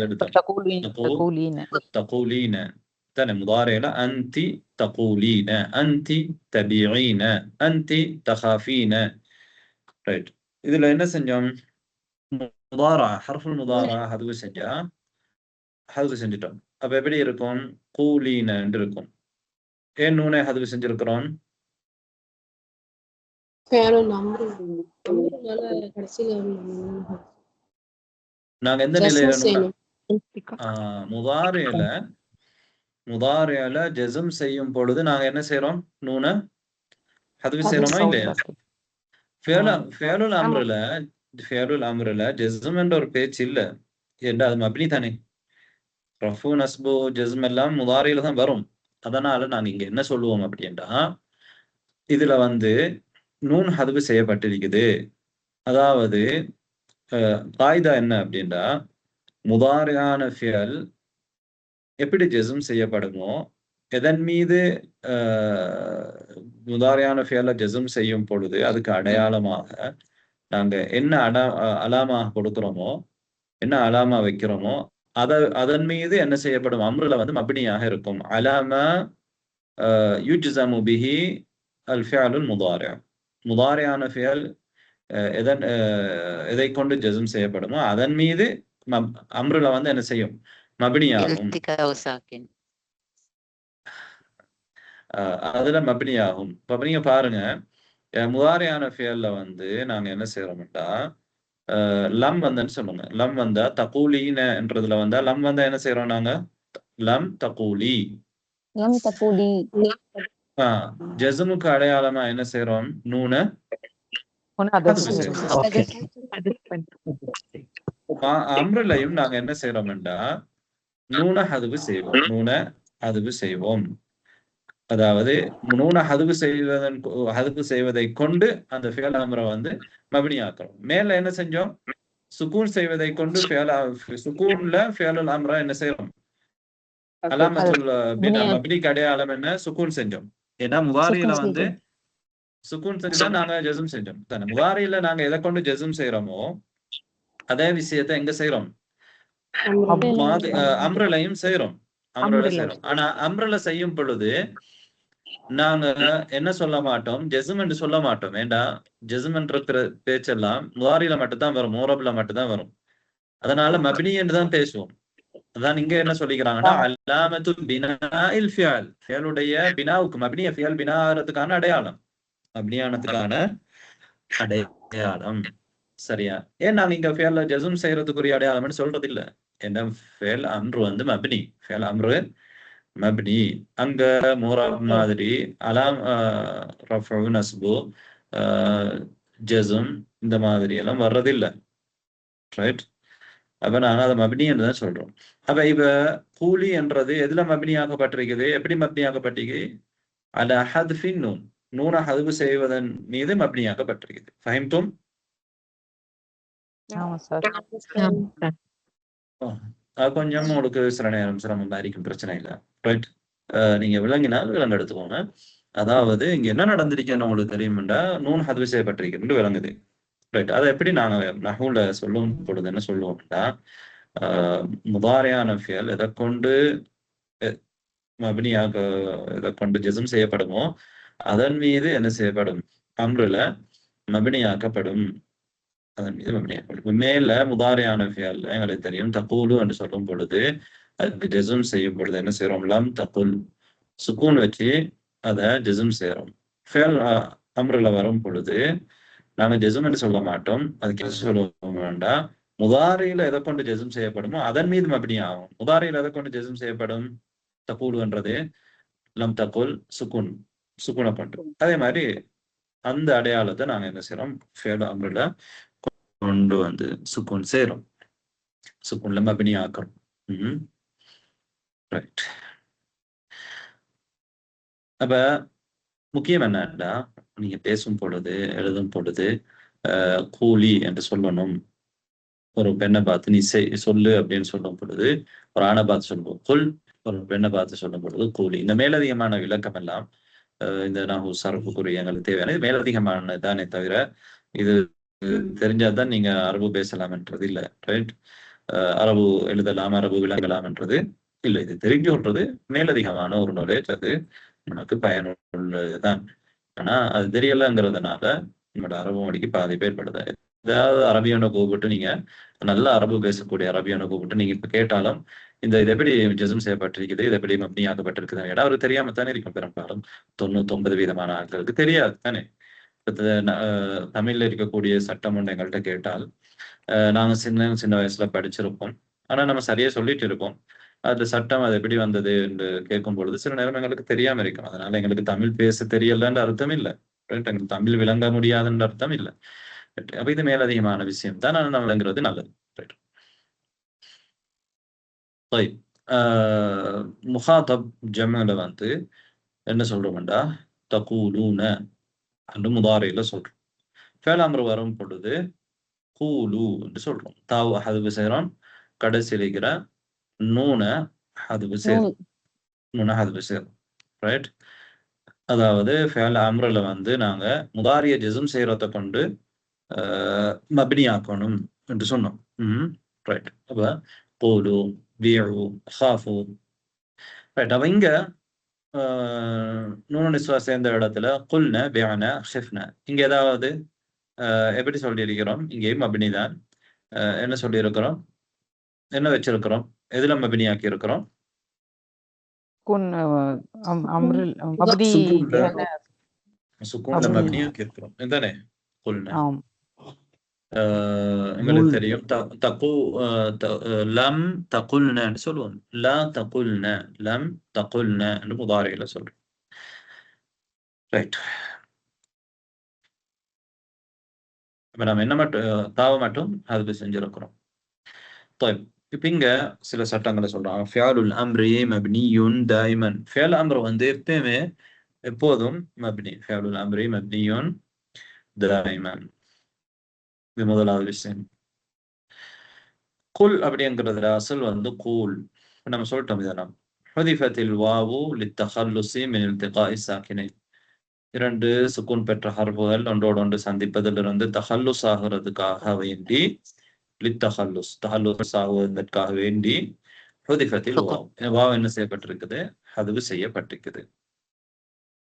எடுத்தோம். தகூலீன தானே. முதாரில அன்தி தகூலீன, அன்தி தபீஈன, அன்தி தகாஃபீன, ரைட்? இதுல என்ன செஞ்சோம்? முதாரா, ஹர்ஃபுல் முதாரா ஹதுஃப் செஞ்சுட்டோம். அப்ப எப்படி இருக்கும்? கூலீன என்று இருக்கும். ஏன் நூனை ஹதுவு செஞ்சிருக்கிறோம்? நாங்க எந்த நிலையில முதாரியால ஜஸ்ம் செய்யும் பொழுது நாங்க என்ன செய்யறோம்? நூனை ஹதுவு செய்யறோமா இல்லையா? ஃபியலுல் அம்ருல ஜஸ்ம் என்ற ஒரு பேச்சு இல்ல. ஏண்டா அது மப்னி தானே. ரஃபு நஸ்பு ஜஸ்ம் எல்லாம் முதாரியில தான் வரும். அதனால நாங்க இங்க என்ன சொல்லுவோம் அப்படின்னா, இதுல நூன் ஹதுவு செய்யப்பட்டிருக்குது. அதாவது காய்தா என்ன அப்படின்னா, முதாரியான ஃபியல் எப்படி ஜஸ்ம் செய்யப்படுமோ, எதன் மீது முதாரியான ஃபியலை ஜஸ்ம் செய்யும் பொழுது அதுக்கு அடையாளமாக நாங்க என்ன அலாமா கொடுக்கிறோமோ, என்ன அலாமா வைக்கிறோமோ, அதன் மீது என்ன செய்யப்படும்? அம்ருல மப்னியாக இருக்கும். அலாமா யுஜ்ஸமு பிஹி அல் ஃபியலுல் முதாரி. முதாரியான ஃபியல் எதை கொண்டு ஜஸ்ம் செய்யப்படுமோ அதன் மீது அம்ருல என்ன செய்யும்? மப்னியாகும். அதுல மப்னியாகும். இப்ப நீங்க பாருங்க, முதாரியான ஃபியல்ல நாங்க என்ன செய்யறோம்டா, லம் வந்தன்னு சொல்லுங்க. லம் வந்தா தகூலின்றதுல லம் வந்தா என்ன செய்யறோம்? நாங்க லம் தகூலி. ஜஸ்முக்கு அடையாளமா என்ன செய்யறோம்? நூன அம்ருலையும் நாங்க என்ன செய்யறோம்டா, நூன ஹதுவு செய்வோம். நூன ஹதுவு செய்வோம். அதாவது நூன ஹதுவு செய்வதை கொண்டு அந்த ஃபியல் அம்ரை மப்னி ஆக்குறோம். மேல என்ன செஞ்சோம்? சுக்கூன் செய்வதை கொண்டு சுக்கூன்ல ஃபியலுல் அம்ரை என்ன செய்யறோம்? அலாமத்துல் மப்னிக்கு அடையாளம் என்ன? சுக்கூன் செஞ்சோம். ஏன்னா முதாரியில சுக்கூன் செஞ்சா நாங்க ஜஸ்ம் செஞ்சோம் தானே. முதாரியில நாங்க எதை கொண்டு ஜஸ்ம் செய்யறோமோ அதே விஷயத்தை எங்க செய்யறோம்? அம்ரலையும் செய்யறோம். ஆனா அம்ரல செய்யும் பொழுது நாங்க என்ன சொல்ல மாட்டோம்? ஜஸ்ம் என்று சொல்ல மாட்டோம். ஏண்டா ஜஸ்ம் என்ற பேச்செல்லாம் முதாரியில மட்டும்தான் வரும், மோரப்ல மட்டும்தான் வரும். அதனால மப்னி என்று தான் பேசுவோம். அதான் இங்க என்ன சொல்லிக்கிறாங்கன்னா, அலாமத்துல் பினாஇல் ஃபியல், ஃபியலுடைய பினாவுக்கு மப்னிய ஃபியல் பினாறதுக்கான அடையாளம், மப்னியானதுக்கான அடையாளம். சரியா? ஏன் நாங்க இங்க ஃபியல்ல ஜஸ்ம் செய்யறதுக்குரிய அடையாளம்னு சொல்றது இல்ல. ஏன்னா ஃபியல் அம்ரு மப்னி, ஃபியல் அம்ரு மப்னி. அங்க முரப் மாதிரி அலாம் ரஃபு நஸ்பு ஜஸ்ம் இந்த மாதிரி எல்லாம் வர்றதில்லை. ரைட்? அப்ப நாங்க அதை மப்னி என்று தான் சொல்றோம். அப்ப இப்ப கூலி என்றது எதுல மப்னியாக்கப்பட்டிருக்குது? எப்படி மப்னியாக்கப்பட்டிருக்கு? அல ஹத்ஃபின் நூன், நூன ஹதுவு செய்வதன் மீது மப்னியாக்கப்பட்டிருக்குது. ஃபஹிம்தும்? கொஞ்சம் உங்களுக்கு சில நேரம் சிரமம் இருக்கும், பிரச்சனை இல்லை. ரைட்? நீங்க விளங்கினால் விலங்கு எடுத்துக்கோங்க. அதாவது இங்க என்ன நடந்திருக்குன்னு உங்களுக்கு தெரியும்டா, நூன் ஹதுவு செய்யப்பட்டிருக்குன்னு விளங்குது. ரைட்? அதை எப்படி நாங்க நஹூல சொல்லும் பொழுது என்ன சொல்லுவோம்டா, முதாரியான ஃபியல் எதை கொண்டு மப்னியாக எதை கொண்டு ஜஸ்ம் செய்யப்படுமோ அதன் மீது என்ன செய்யப்படும்? அம்ருல மப்னியாக்கப்படும். அதன் மீது மப்னியாக்கப்படும். மேல முதாரியான ஃபியல் எங்களுக்கு தெரியும், தகூலு என்று சொல்லும் பொழுது அதுக்கு ஜஸ்ம் செய்யும் பொழுது என்ன செய்யறோம்? லம் தகுல், சுக்கூன் வச்சு அதை ஜஸ்ம் செய்யறோம். ஃபியல் அம்ருல வரும் பொழுது நாங்க ஜஸ்ம் என்று சொல்ல மாட்டோம். அதுக்கு என்ன சொல்ல வேண்டாம், முதாரியில எதை கொண்டு ஜஸ்ம் செய்யப்படுமோ அதன் மீது மப்னி ஆகும். முதாரியில எதை கொண்டு ஜஸ்ம் செய்யப்படும்? தகூலுன்றது லம் தகுல், சுக்கூனை பண்றோம். அதே மாதிரி அந்த அடையாளத்தை நாங்க என்ன செய்யறோம்? ஃபியல் அம்ருல கொண்டு சுக்கூன் செய்யறோம், சுக்கூன்ல மப்னி ஆக்குறோம். ரைட். அப்ப முக்கியம் என்னன்னா, நீங்க பேசும் பொழுது எழுதும் பொழுது கூலி என்று சொல்லணும். ஒரு பெண்ணை பார்த்து நீ சொல்லு அப்படின்னு சொல்லும் பொழுது ஒரு ஆணை பார்த்து சொல்லுவோம் குல், ஒரு பெண்ணை பார்த்து சொல்லும் பொழுது கூலி. இந்த மேலதிகமான விளக்கம் எல்லாம் இந்த நான் சரப்புக்குரிய எங்களுக்கு தேவையான மேலதிகமான தானே தவிர இது தெரிஞ்சாதான் நீங்க அரபு பேசலாம்ன்றது இல்லை. ரைட்? அரபு எழுதலாம், அரபு விளங்கலாம் என்றது இல்லை. இது தெரிஞ்சு கொள்றது மேலதிகமான ஒரு நாலேஜ், அது நமக்கு பயனுள்ளதுதான். ஆனா அது தெரியலங்கிறதுனால நம்மளோட அரபு மொழிக்கு பாதிப்பு ஏற்படுது. ஏதாவது அரபியான கூப்பிட்டு நீங்க நல்ல அரபு பேசக்கூடிய அரபியான கூப்பிட்டு நீங்க இப்ப கேட்டாலும் இது எப்படி ஜெசம் செய்யப்பட்டிருக்குது, இது எப்படி மப்னியாக்கப்பட்டிருக்குது கேட்டா அவருக்கு தெரியாமத்தானே இருக்கும். பெரும்பாலும் 99% ஆட்களுக்கு தெரியாது தானே. தமிழ்ல இருக்கக்கூடிய சட்டம் ஒன்று எங்கள்கிட்ட கேட்டால் நாங்க சின்ன வயசுல படிச்சிருப்போம். ஆனா நம்ம சரியா சொல்லிட்டு இருப்போம். அது சட்டம் அது எப்படி வந்தது என்று கேட்கும் பொழுது சில நேரம் எங்களுக்கு தெரியாம இருக்கும். அதனால எங்களுக்கு தமிழ் பேச தெரியலன்ற அர்த்தம் இல்லை. எங்களுக்கு தமிழ் விளங்க முடியாதுன்ற அர்த்தம் இல்லை. அப்ப இது மேலதிகமான விஷயம் தான். நான் விளங்குறது நல்லது. முஹாதப் ஜம்ல வந்து என்ன சொல்றோம்டா, தகூலூன என்று முதாரியில சொல்றோம். ஃபேல் அம்ர் வரும் பொழுது கூலு என்று சொல்றோம். தாவ் ஹதுவு செய்றோம், கடைசியில் இருக்கிற நூன ஹதுவு செய்றோம். நூன ஹதுவு செய்றோம். ரைட். அதாவது ஃபேல் அம்ரில் வந்து நாங்க முதாரிய ஜெஸம் செய்யறத கொண்டு மப்னி ஆக்கணும் என்று சொன்னோம். ரைட். அப்ப கூலு, பீஉ, ஹாஃபு. ரைட். அப்ப இங்க நூனு நிஸ்வா சேர்ந்த இடத்துல குல்ன, பிஅன, ஹிஃப்ன. இங்க ஏதாவது எப்படி சொல்லியிருக்கிறோம்? இங்கேயும் மப்னி தான். என்ன சொல்லியிருக்கிறோம்? என்ன வச்சிருக்கிறோம்? எதுல மப்னி ஆக்கி இருக்கிறோம்? அம்ரில் மப்னி சுக்கூன்ல மப்னி ஆக்கி இருக்கிறோம். தானே குல்ன. எங்களுக்கு தெரியும் லம் தகுல்னு சொல்லுவோம். லா தகுல்ன, லம் தகுல்ன என்று முதாரியில சொல்றோம். ரைட். இப்ப நம்ம என்ன மட்டும் தாவ மட்டும் அது செஞ்சிருக்கிறோம். இப்ப இங்க சில சட்டங்களை சொல்றாங்க. ஃபியாலுல் அம்ரி மப்னியுன் தாயிமன். ஃபியால் அம்ர் வந்து எப்போதும் மப்னி. ஃபியாலுல் அம்ரி மப்னியுன் தாயிமன். இது முதலாவது விஷயம். குல் அப்படிங்கிறதுல அசல் வந்து கூல். நம்ம சொல்லிட்டோம் இதெல்லாம். ஹுதிஃபத்தில் வாவு லித்தஹல்லுஸி மின் இல்திகாஇ சாக்கினைன். 2 சுக்கூன் பெற்ற ஹர்ஃபுகள் ஒன்றோடு ஒன்று சந்திப்பதிலிருந்து தஹல்லுஸ் ஆகிறதுக்காக வேண்டி தஹல்லுஸ் ஆகுவதற்காக வேண்டி ஹுதிஃபத்தில் வாவ் என்ன செய்யப்பட்டிருக்குது? ஹதுவு செய்யப்பட்டிருக்குது.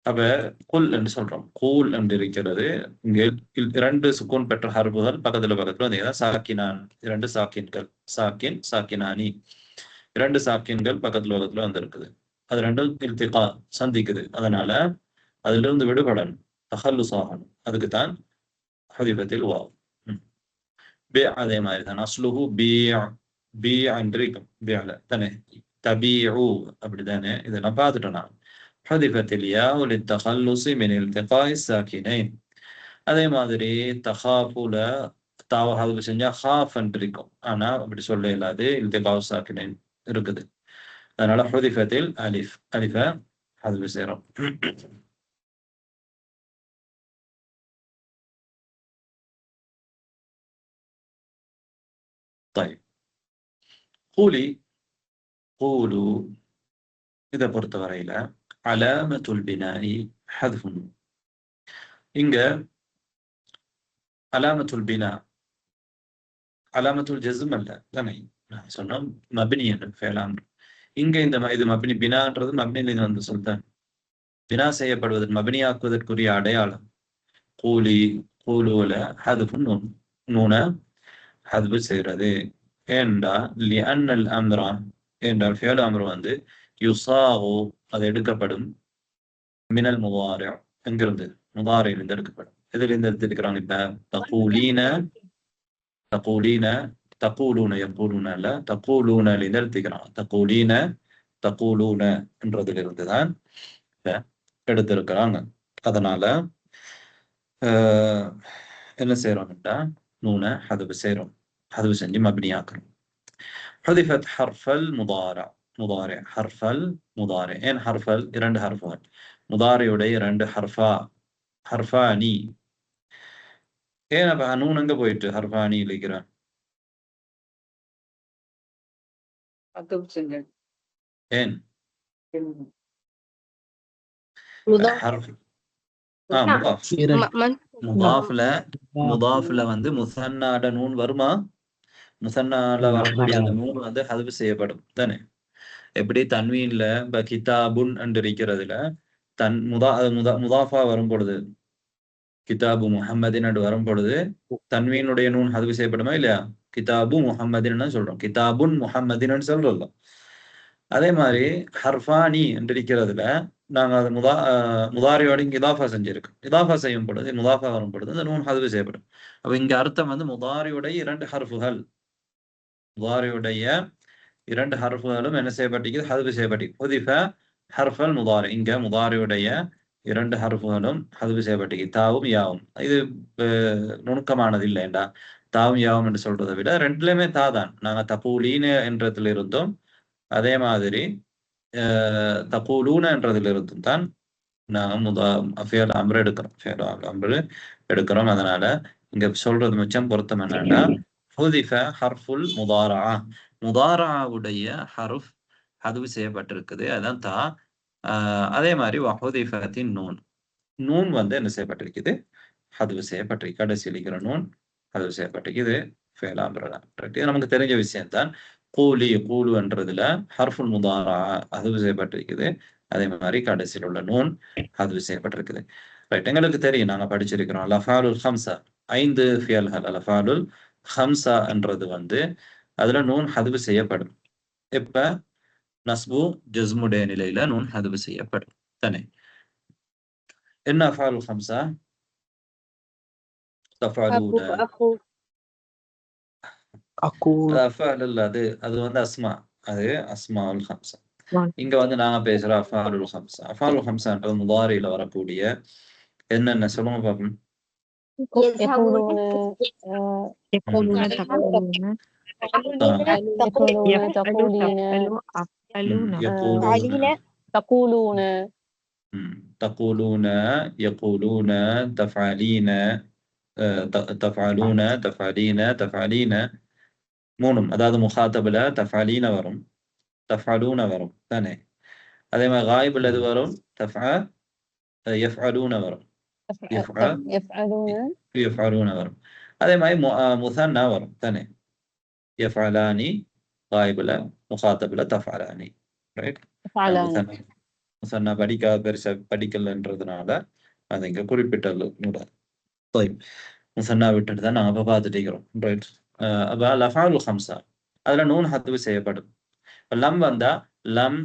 அப்ப குல் என்று சொல்றோம். கூல் என்று இருக்கிறது. இங்கே 2 சுக்கூன் பெற்ற ஹர்ஃபுகள் பக்கத்துல சாக்கினான். 2 சாக்கின்கள், சாக்கின், சாக்கினானி. 2 சாக்கின்கள் பக்கத்துல வந்திருக்குது. அது ரெண்டும் இல்திகா சந்திக்குது. அதனால அதிலிருந்து விடுபடணும், தஹல்லுஸ் ஆகணும். அதுக்கு தான் ஹுதிஃபத்தில் வாவ். அதே மாதிரி தான் அஸ்லுஹு பீஅன்றிக்கும் பிஅல தானே. தபீஉ அப்படிதானே. இதெல்லாம் பார்த்துட்டோம் நான். ஹுதிஃபத்தில் யாஉ லித்தஹல்லுஸி மின் இல்திகாஇ சாக்கினைன். அதே மாதிரி தஹாஃபுல தாவ ஹதுவு செஞ்சா ஹாஃப் இருக்கும். ஆனா அப்படி சொல்ல இல்லாது இல்திகாஉ சாக்கினைன் இருக்குது. அதனால ஹுதிஃபத்தில் அலிஃப ஹதுவு செய்றோம். طيب கூலு இதை பொறுத்தவரையில அலாமத்துல் பினாஇ ஹத்ஃபுன். இங்க அலாமத்துல் பினா அலாமத்துல் ஜஸ்ம் அல்ல தானே. நான் சொன்னோம் மப்னி என்று ஃபேல் அம்ர். இங்க இது மப்னி, பினான்றது மப்னியில் வந்து சொல்தான். பினா செய்யப்படுவது மப்னியாக்குவதற்குரிய அடையாளம். கூலுல ஹத்ஃபுன், நூன ஹத்ஃபு செய்கிறது. ஏண்டா லிஅன்னல் அம்ரா என்றால் ஃபேல் அம்ர் வந்து யுசாகு அது எடுக்கப்படும் மினல் முதாரி என்கிறது முதாரியிலிருந்து எடுக்கப்படும். எதிலிருந்து எடுத்திருக்கிறாங்க? இப்ப தகூலூனிலிருந்து எடுத்துக்கிறாங்க. தகூலூன என்றதிலிருந்து தான் எடுத்திருக்கிறாங்க. அதனால என்ன செய்யறோம்டா, நூன ஹதுவு செய்யறோம். ஹதுவு செஞ்சு மப்னி ஆக்குறோம். ஹுதிஃபத் ஹர்ஃபல் முதாரி ஹர்ஃபல் முதாரி. ஏன் ஹர்ஃபல்? 2 ஹர்ஃபுகள். முதாரியுடைய 2 ஹர்ஃபானி. ஏன் அப்ப நூன் எங்க போயிட்டு ஹர்ஃபானி இருக்கிறான்? ஏன்? முதாஃப்ல வந்து முசன்னாட நூன் வருமா? முசன்னால வரக்கூடிய அந்த நூன் வந்து ஹதுவு செய்யப்படும் தானே. எப்படி தன்வீன்ல இப்ப கிதாபுன் என்று இருக்கிறதுல முதாஃபா வரும் பொழுது கிதாபு முஹம்மதின் வரும் பொழுது தன்வீனுடைய நூன் ஹதுவு செய்யப்படுமா இல்லையா? கிதாபு முஹம்மதின்னு சொல்றோம், கிதாபுன் முஹம்மதின்னு சொல்றோம். அதே மாதிரி ஹர்ஃபானி என்று இருக்கிறதுல நாங்கள் அது முதாரியோட இங்கே இதாஃபா செஞ்சிருக்கோம். இதாஃபா செய்யும் பொழுது முதாஃபா வரும் பொழுது அந்த நூன் ஹதுவு செய்யப்படும். அப்ப இங்க அர்த்தம் வந்து முதாரியுடைய 2 ஹர்ஃபுகள், முதாரியுடைய 2 ஹர்ஃபுகளும் என்ன செய்யப்பட்டிருக்கு? ஹதுவு செய்யப்பட்டிருக்கு. ஹுதிஃப ஹர்ஃபல் முதாரி, இங்க முதாரியுடைய 2 ஹர்ஃபுகளும் ஹதுவு செய்யப்பட்டிருக்கு, தாவும் யாவும். இது நுணுக்கமானது இல்லைண்டா, தாவும் யாவும் என்று சொல்றதை விட ரெண்டுலயுமே தா தான். நாங்க தகூலீன என்றதுல இருந்தோம், அதே மாதிரி தகூலூன என்றதுல இருந்தும் தான் நாங்கள் ஃபியல் அம்ரு எடுக்கிறோம், ஃபியல் அம்ரு எடுக்கிறோம். அதனால இங்க சொல்றது மிச்சம் பொருத்தம் என்னன்னா, ஹுதிஃப ஹர்ஃபுல் முதாரா, முதாராவுடைய ஹர்ஃப் ஹதுவு செய்யப்பட்டிருக்குது, அதான் தா. அதே மாதிரி வஹுதிஃபத்தின் நூன், நூன் வந்து என்ன செய்யப்பட்டிருக்குது? ஹதுவு செய்யப்பட்டிருக்கு. கடைசியில் இருக்கிற நூன் ஹதுவு செய்யப்பட்டிருக்குது. ஃபியல் அம்ரு தான். இது நமக்கு தெரிஞ்ச விஷயம் தான். கூலி கூலுன்றதுல ஹர்ஃபுல் முதாரா ஹதுவு செய்யப்பட்டிருக்குது, அதே மாதிரி கடைசியில் உள்ள நூன் ஹதுவு செய்யப்பட்டிருக்குது. ரைட், எங்களுக்கு தெரியும், நாங்க படிச்சிருக்கிறோம். லஃபாலுல் ஹம்சா, 5 ஃபியல்கள். லஃபாலுல் ஹம்சா என்றது வந்து அதுல நூன் ஹதுவு செய்யப்படும். இப்ப நஸ்பு ஜஸ்முடைய நிலையில நூன் ஹதுவு செய்யப்படும் தானே. என்ன அஃபாலுல் ஹம்சா? தஃஅலூன, அஃபால் இல்ல, அது வந்து அஸ்மா, அது அஸ்மாவுல் ஹம்சா. இங்க வந்து நாங்க பேசுற அஃபாலுல் ஹம்சா. அஃபாலுல் ஹம்சான்றது முதாரியில வரக்கூடிய என்னென்ன சொல்லுங்க பாப்போம். يقولون يقولون تقولون يقولون تقولين تقولون تقولون يقولون تفعلين تفعلون تفعلين تفعلين மூணும், அதாவது முகாத்தபில தஃஅலீன வரும், தஃஅலூன வரும் தானே. அதே மாதிரி காயிபில் எது வரும்? யஃஅலூன வரும், யஃஅலூன வரும். அதே மாதிரி முஸன்னா வரும் தானே, யஃஅலானி காயிபில், முகாத்தபில தஃஅலானி. ரைட், முஸன்னா பெருசா படிக்கலன்றதுனால அது இங்க குறிப்பிட்டது. முஸன்னா விட்டுட்டு தான் நாங்க பார்த்துட்டு இருக்கிறோம். ரைட், அப்ப லஃபாலுல் ஹம்சா அதுல நூன் ஹதுவு செய்யப்படும். லம் வந்தா லம்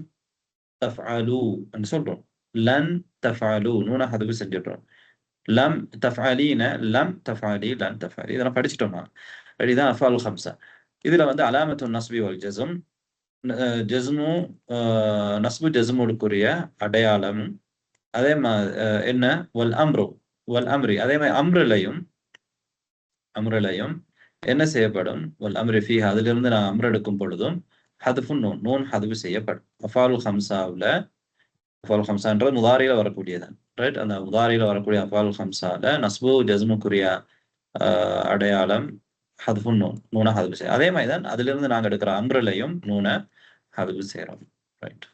தஃஅலு என்று சொல்றோம், லன் தஃஅலு நூன ஹதுவு செஞ்சிடுறோம். லம் தஃஅலீன லம் தஃஅலி லன் தஃஅலி, இதெல்லாம் படிச்சிட்டோமா? இதுதான் அஃபாலுல் ஹம்சா. இதுல வந்து அலாமத்து நஸ்பி வல் ஜஸ்ம், ஜஸ்மு நஸ்பு ஜஸ்முக்குரிய அடையாளம். அதே மாதிரி என்ன? வல் அம்ரு, வல் அம்ரி, அதே மாதிரி அம்ரிலையும் என்ன செய்யப்படும்? வல் அம்ரி ஃபீஹா, அதிலிருந்து நான் அம்ர் எடுக்கும் பொழுதும் ஹதுஃபுன் நூன், நூன் ஹதுவு செய்யப்படும். அஃபாலுல் ஹம்சாவுல, அஃபாலுல் ஹம்சான்றது முதாரியில வரக்கூடியதான். ரைட், அந்த முதாரியில வரக்கூடிய அஃபாலுல் ஹம்சால நஸ்பு ஜஸ்முக்குரிய அடையாளம் ஹதுஃபுன் நூன், நூனை ஹதுவு செய்யும். அதே மாதிரி தான் அதிலிருந்து நாங்கள் எடுக்கிற அம்ரிலையும் நூனை ஹதுவு செய்யறோம். ரைட்,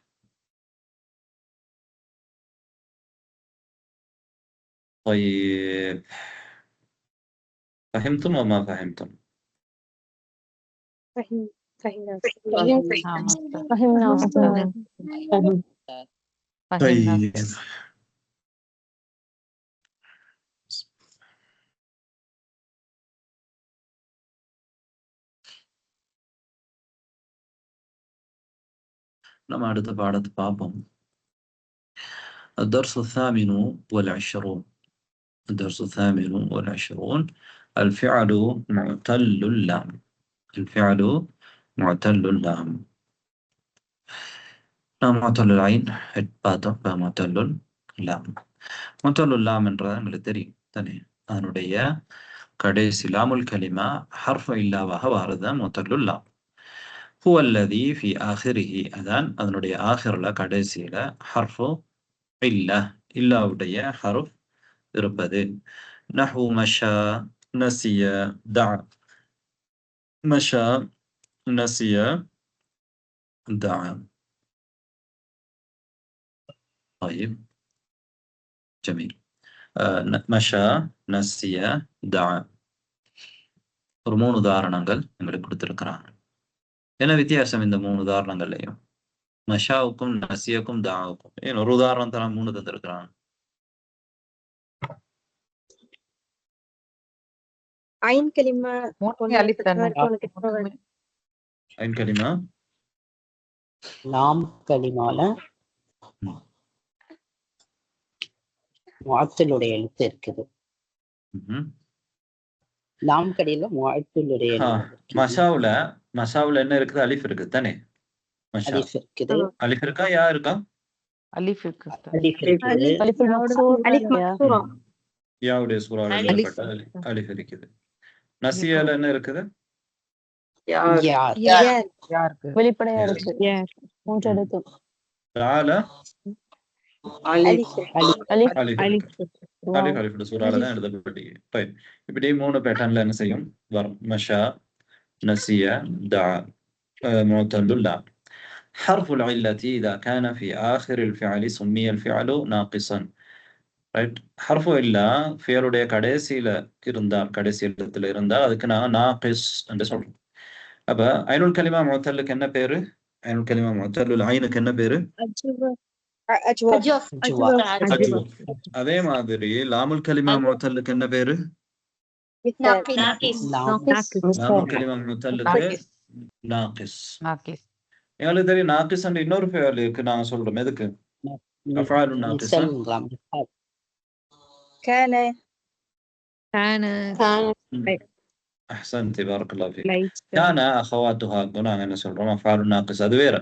طيب فهمتم وما فهمتم؟ فهمنا. طيب நம்ம அடுத்த பாடத்தை பார்ப்போம். الدرس الثامن والعشرون، الدرس الثامن والعشرون، الفعل معتل اللام، الفعل معتل اللام. معتل العين பார்த்தோம், معتل اللام. معتل اللام என்றது உங்களுக்கு தெரியும் தானே, அதனுடைய கடைசி லாமுல் கலிமா ஹர்ஃப் இல்லாவாக வாரதுதான் معتل اللام. هو الذي في آخره، அதான் அதனுடைய ஆகிர்ல கடைசியில ஹர்ஃபு இல்லாவுடைய ஹர்ஃப் இருப்பது. நஹு மஷா நசிய தா, மஷா நசிய தா. طيب جميل. மஷா நசிய தா, ஒரு 3 உதாரணங்கள் எங்களுக்கு கொடுத்திருக்கிறாங்க. என்ன வித்தியாசம் இந்த 3 உதாரணங்கள்லையும்? மஷாவுக்கும் நசியக்கும் தாவுக்கும் ஏன் ஒரு உதாரணம் தர 3 தந்திருக்கிறாங்க? عين كلمة மூணுமே அலிஃப் தானே ஐன் கலிமா லாம் கலிமால முஅத்தலுடைய எழுத்து இருக்குது. லாம் கடியில முஅத்தலுடைய மசாவுல என்ன இருக்குது? அலிஃப் இருக்குது தானே? அலிஃப் இருக்குது. அலிஃப் இருக்கா? யா இருக்கா? அலிஃப் இருக்கு. அலிஃப் இருக்குது. அலிஃபுல் மக்சூர் யாவுடைய சூறால எழுதப்பட்ட அலிஃப் இருக்குது. நசியால என்ன இருக்குது? வெளிப்படையா இருக்கு. மூன்று எழுத்து. தால அலிஃப் சூறால தான் எழுதப்பட்டிருக்கு. طيب இப்படி மூணு பேட்டர்ன்ல என்ன செய்யும்? வரும். மஷா, نسي، دعا، معتل لا. حرف العلة إذا كان في آخر الفعل سمي الفعل ناقصا. right? حرف إلا فعலுடைய கடைசியில இருந்தால், கடைசி இடத்துல இருந்தால் அதுக்கு நான் நாகிஸ் என்று சொல்றோம். அப்ப ஐனுல் கலிமா முஅத்தலுக்கு என்ன பேரு? ஐனுல் கலிமா முஅத்தலுல் ஐனுக்கு என்ன பேரு? அதே மாதிரி லாமுல் கலிமா முஅத்தலுக்கு என்ன பேரு? லாமுல் கலிமா முஅத்தலுக்கு நாகிஸ். எங்களுக்கு தெரியும் நாகிஸ் என்ற இன்னொரு ஃபெயல் இருக்கு, நாங்க சொல்றோம். எதுக்கு? அஃஆலுன் நாகிஸா. كان அஹ்சன்தி பாரக்கல்லாஹு ஃபீக். கான அஹவாத்துஹா நாங்க என்ன சொல்றோம்? அஃஆலுன் நாகிஸ். அது வேற,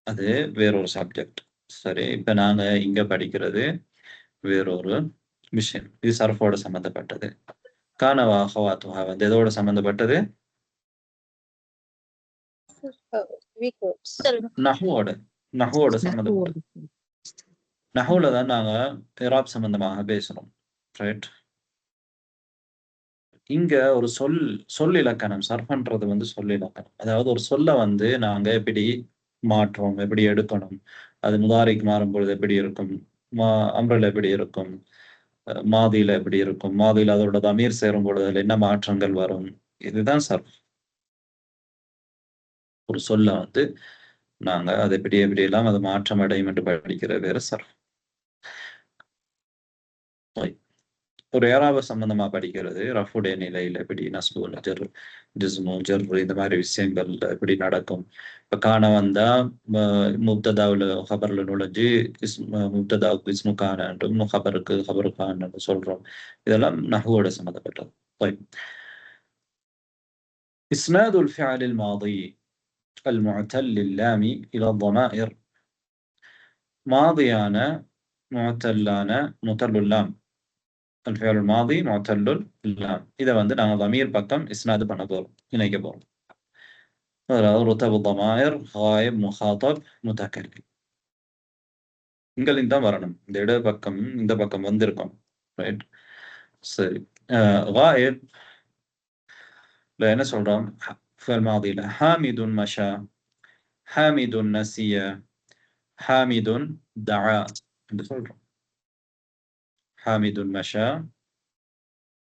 அது வேறொரு சப்ஜெக்ட். சரி, இப்ப நாங்க இங்க படிக்கிறது வேறொரு விஷயம். இது சர்ஃபோட சம்பந்தப்பட்டது. கானவா அஹவாத்துஹா வந்து எதோட சம்பந்தப்பட்டது? நஹ்வோட சம்பந்தப்பட்டது. நஹ்வுல தான் நாங்க இராப் சம்பந்தமாக பேசுறோம். ரைட். இங்க ஒரு சொல் இலக்கணம், சர்ஃப்ன்றது வந்து சொல் இலக்கணம். அதாவது ஒரு சொல்ல வந்து நாங்க எப்படி மாற்றோம், எப்படி எடுக்கணும், அது முதாரிக்கு மாறும்பொழுது எப்படி இருக்கும், அம்ரல் எப்படி இருக்கும், மாதியில எப்படி இருக்கும், மாதியில அதோட தமீர் சேரும் பொழுது அதுல என்ன மாற்றங்கள் வரும், இதுதான் சர்ஃப். ஒரு சொல்ல வந்து நாங்க அதை எப்படி எல்லாம் அது மாற்றம் அடையும் என்று படிக்கிற வேற சர்ஃப். ஒரு ஏராப சம்பந்தமா படிக்கிறது ரஃபுடைய நிலையில எப்படி நஸ்பு, ஜர், ஜிஸ்மு, ஜர் இந்த மாதிரி விஷயங்கள் எப்படி நடக்கும். இப்ப காண வந்தா முப்ததாவுல ஹபர்ல நுழைஞ்சு முப்ததாவுக்கு இஸ்மு கான என்றும் ஹபருக்கு ஹபரு கான் என்று சொல்றோம். இதெல்லாம் நஹ்வோட சம்பந்தப்பட்டது. إسناد الفعل الماضي المعتل اللام إلى الضمائر. ماضيயான معتلான معتل اللام الفعل الماضي معتل اللام. இதை வந்து நாங்க ضمير பக்கம் இஸ்னாது பண்ண போறோம், இணைக்க போறோம். அதாவது رتب الضمائر غائب مخاطب متكلم. இங்கலின் தான் வரணும். இந்த இட பக்கம் இந்த பக்கம் வந்திருக்கும். ரைட். சரி, غائب என்ன சொல்றோம்? فعل ماضي ல حامد مشى، حامد نسي، حامد دعا என்று சொல்றோம். حامد مشى،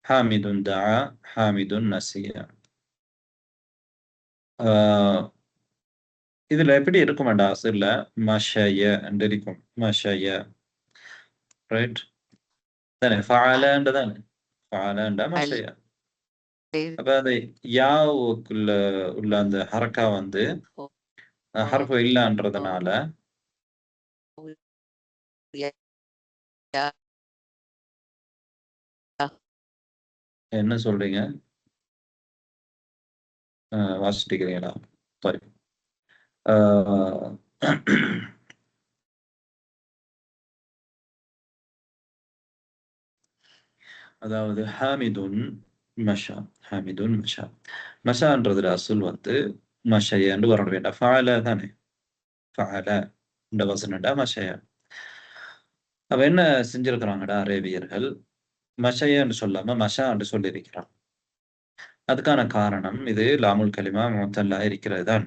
حامد دعا، حامد نسي. இதுல எப்படி இருக்குமாண்டா? அசல்ல மஷய என்று இருக்கும். மஷய. ரைட் தானே? ஃபஅலன்ற தானே? ஃபஅலன்ற மஷய. அப்ப அந்த யாவுக்குள்ள உள்ள அந்த ஹரக்கா வந்து ஹர்ஃபு இல்லன்றதுனால என்ன சொல்றீங்க? வாசிக்கிறீங்களா? சரி. அதாவது ஹாமிதுன் மஷா, ஹாமிதுன் மஷா. மஷான்றதுல அசுல் வந்து மஷயன்னு வர வேண்டாம். ஃபஅல தானே? ஃபஅல இந்த வசனடா மஷய. அப்ப என்ன செஞ்சிருக்கிறாங்கடா அரேபியர்கள்? மஷயன்னு சொல்லாம மஷா என்று சொல்லியிருக்கிறான். அதுக்கான காரணம் இது லாமுல் கலிமா முஅத்தல்லா இருக்கிறது தான்.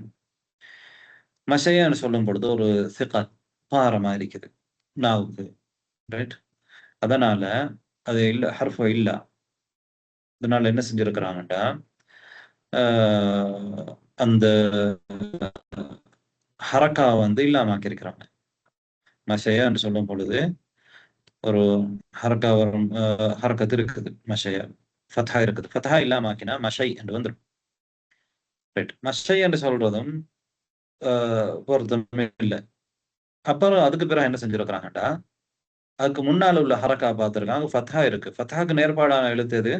மஷயன்னு சொல்லும் பொழுது ஒரு சிகத் பாரமா இருக்குது நாவுக்கு. ரைட். அதனால அது இல்ல, ஹர்ஃபு இல்ல. அதனால என்ன செஞ்சிருக்கிறாங்கடா அந்த ஹரக்கா வந்து இல்லாம ஆக்கியிருக்கிறாங்க. மஷயா என்று சொல்லும் பொழுது ஒரு ஹரக்கா வரும், ஹரக்கத்து இருக்குது மஷயா. ஃபத்ஹா இருக்குது. ஃபத்ஹா இல்லாம ஆக்கினா மஷை என்று வந்துடும். ரைட். மஷை என்று சொல்றதும் பொருத்தமே இல்லை. அப்புறம் அதுக்கு பிறகு என்ன செஞ்சிருக்கிறாங்கடா, அதுக்கு முன்னால உள்ள ஹரக்கா பார்த்துருக்காங்க, ஃபத்ஹா இருக்கு. ஃபத்ஹாக்கு நேர்பாடான எழுத்து எது?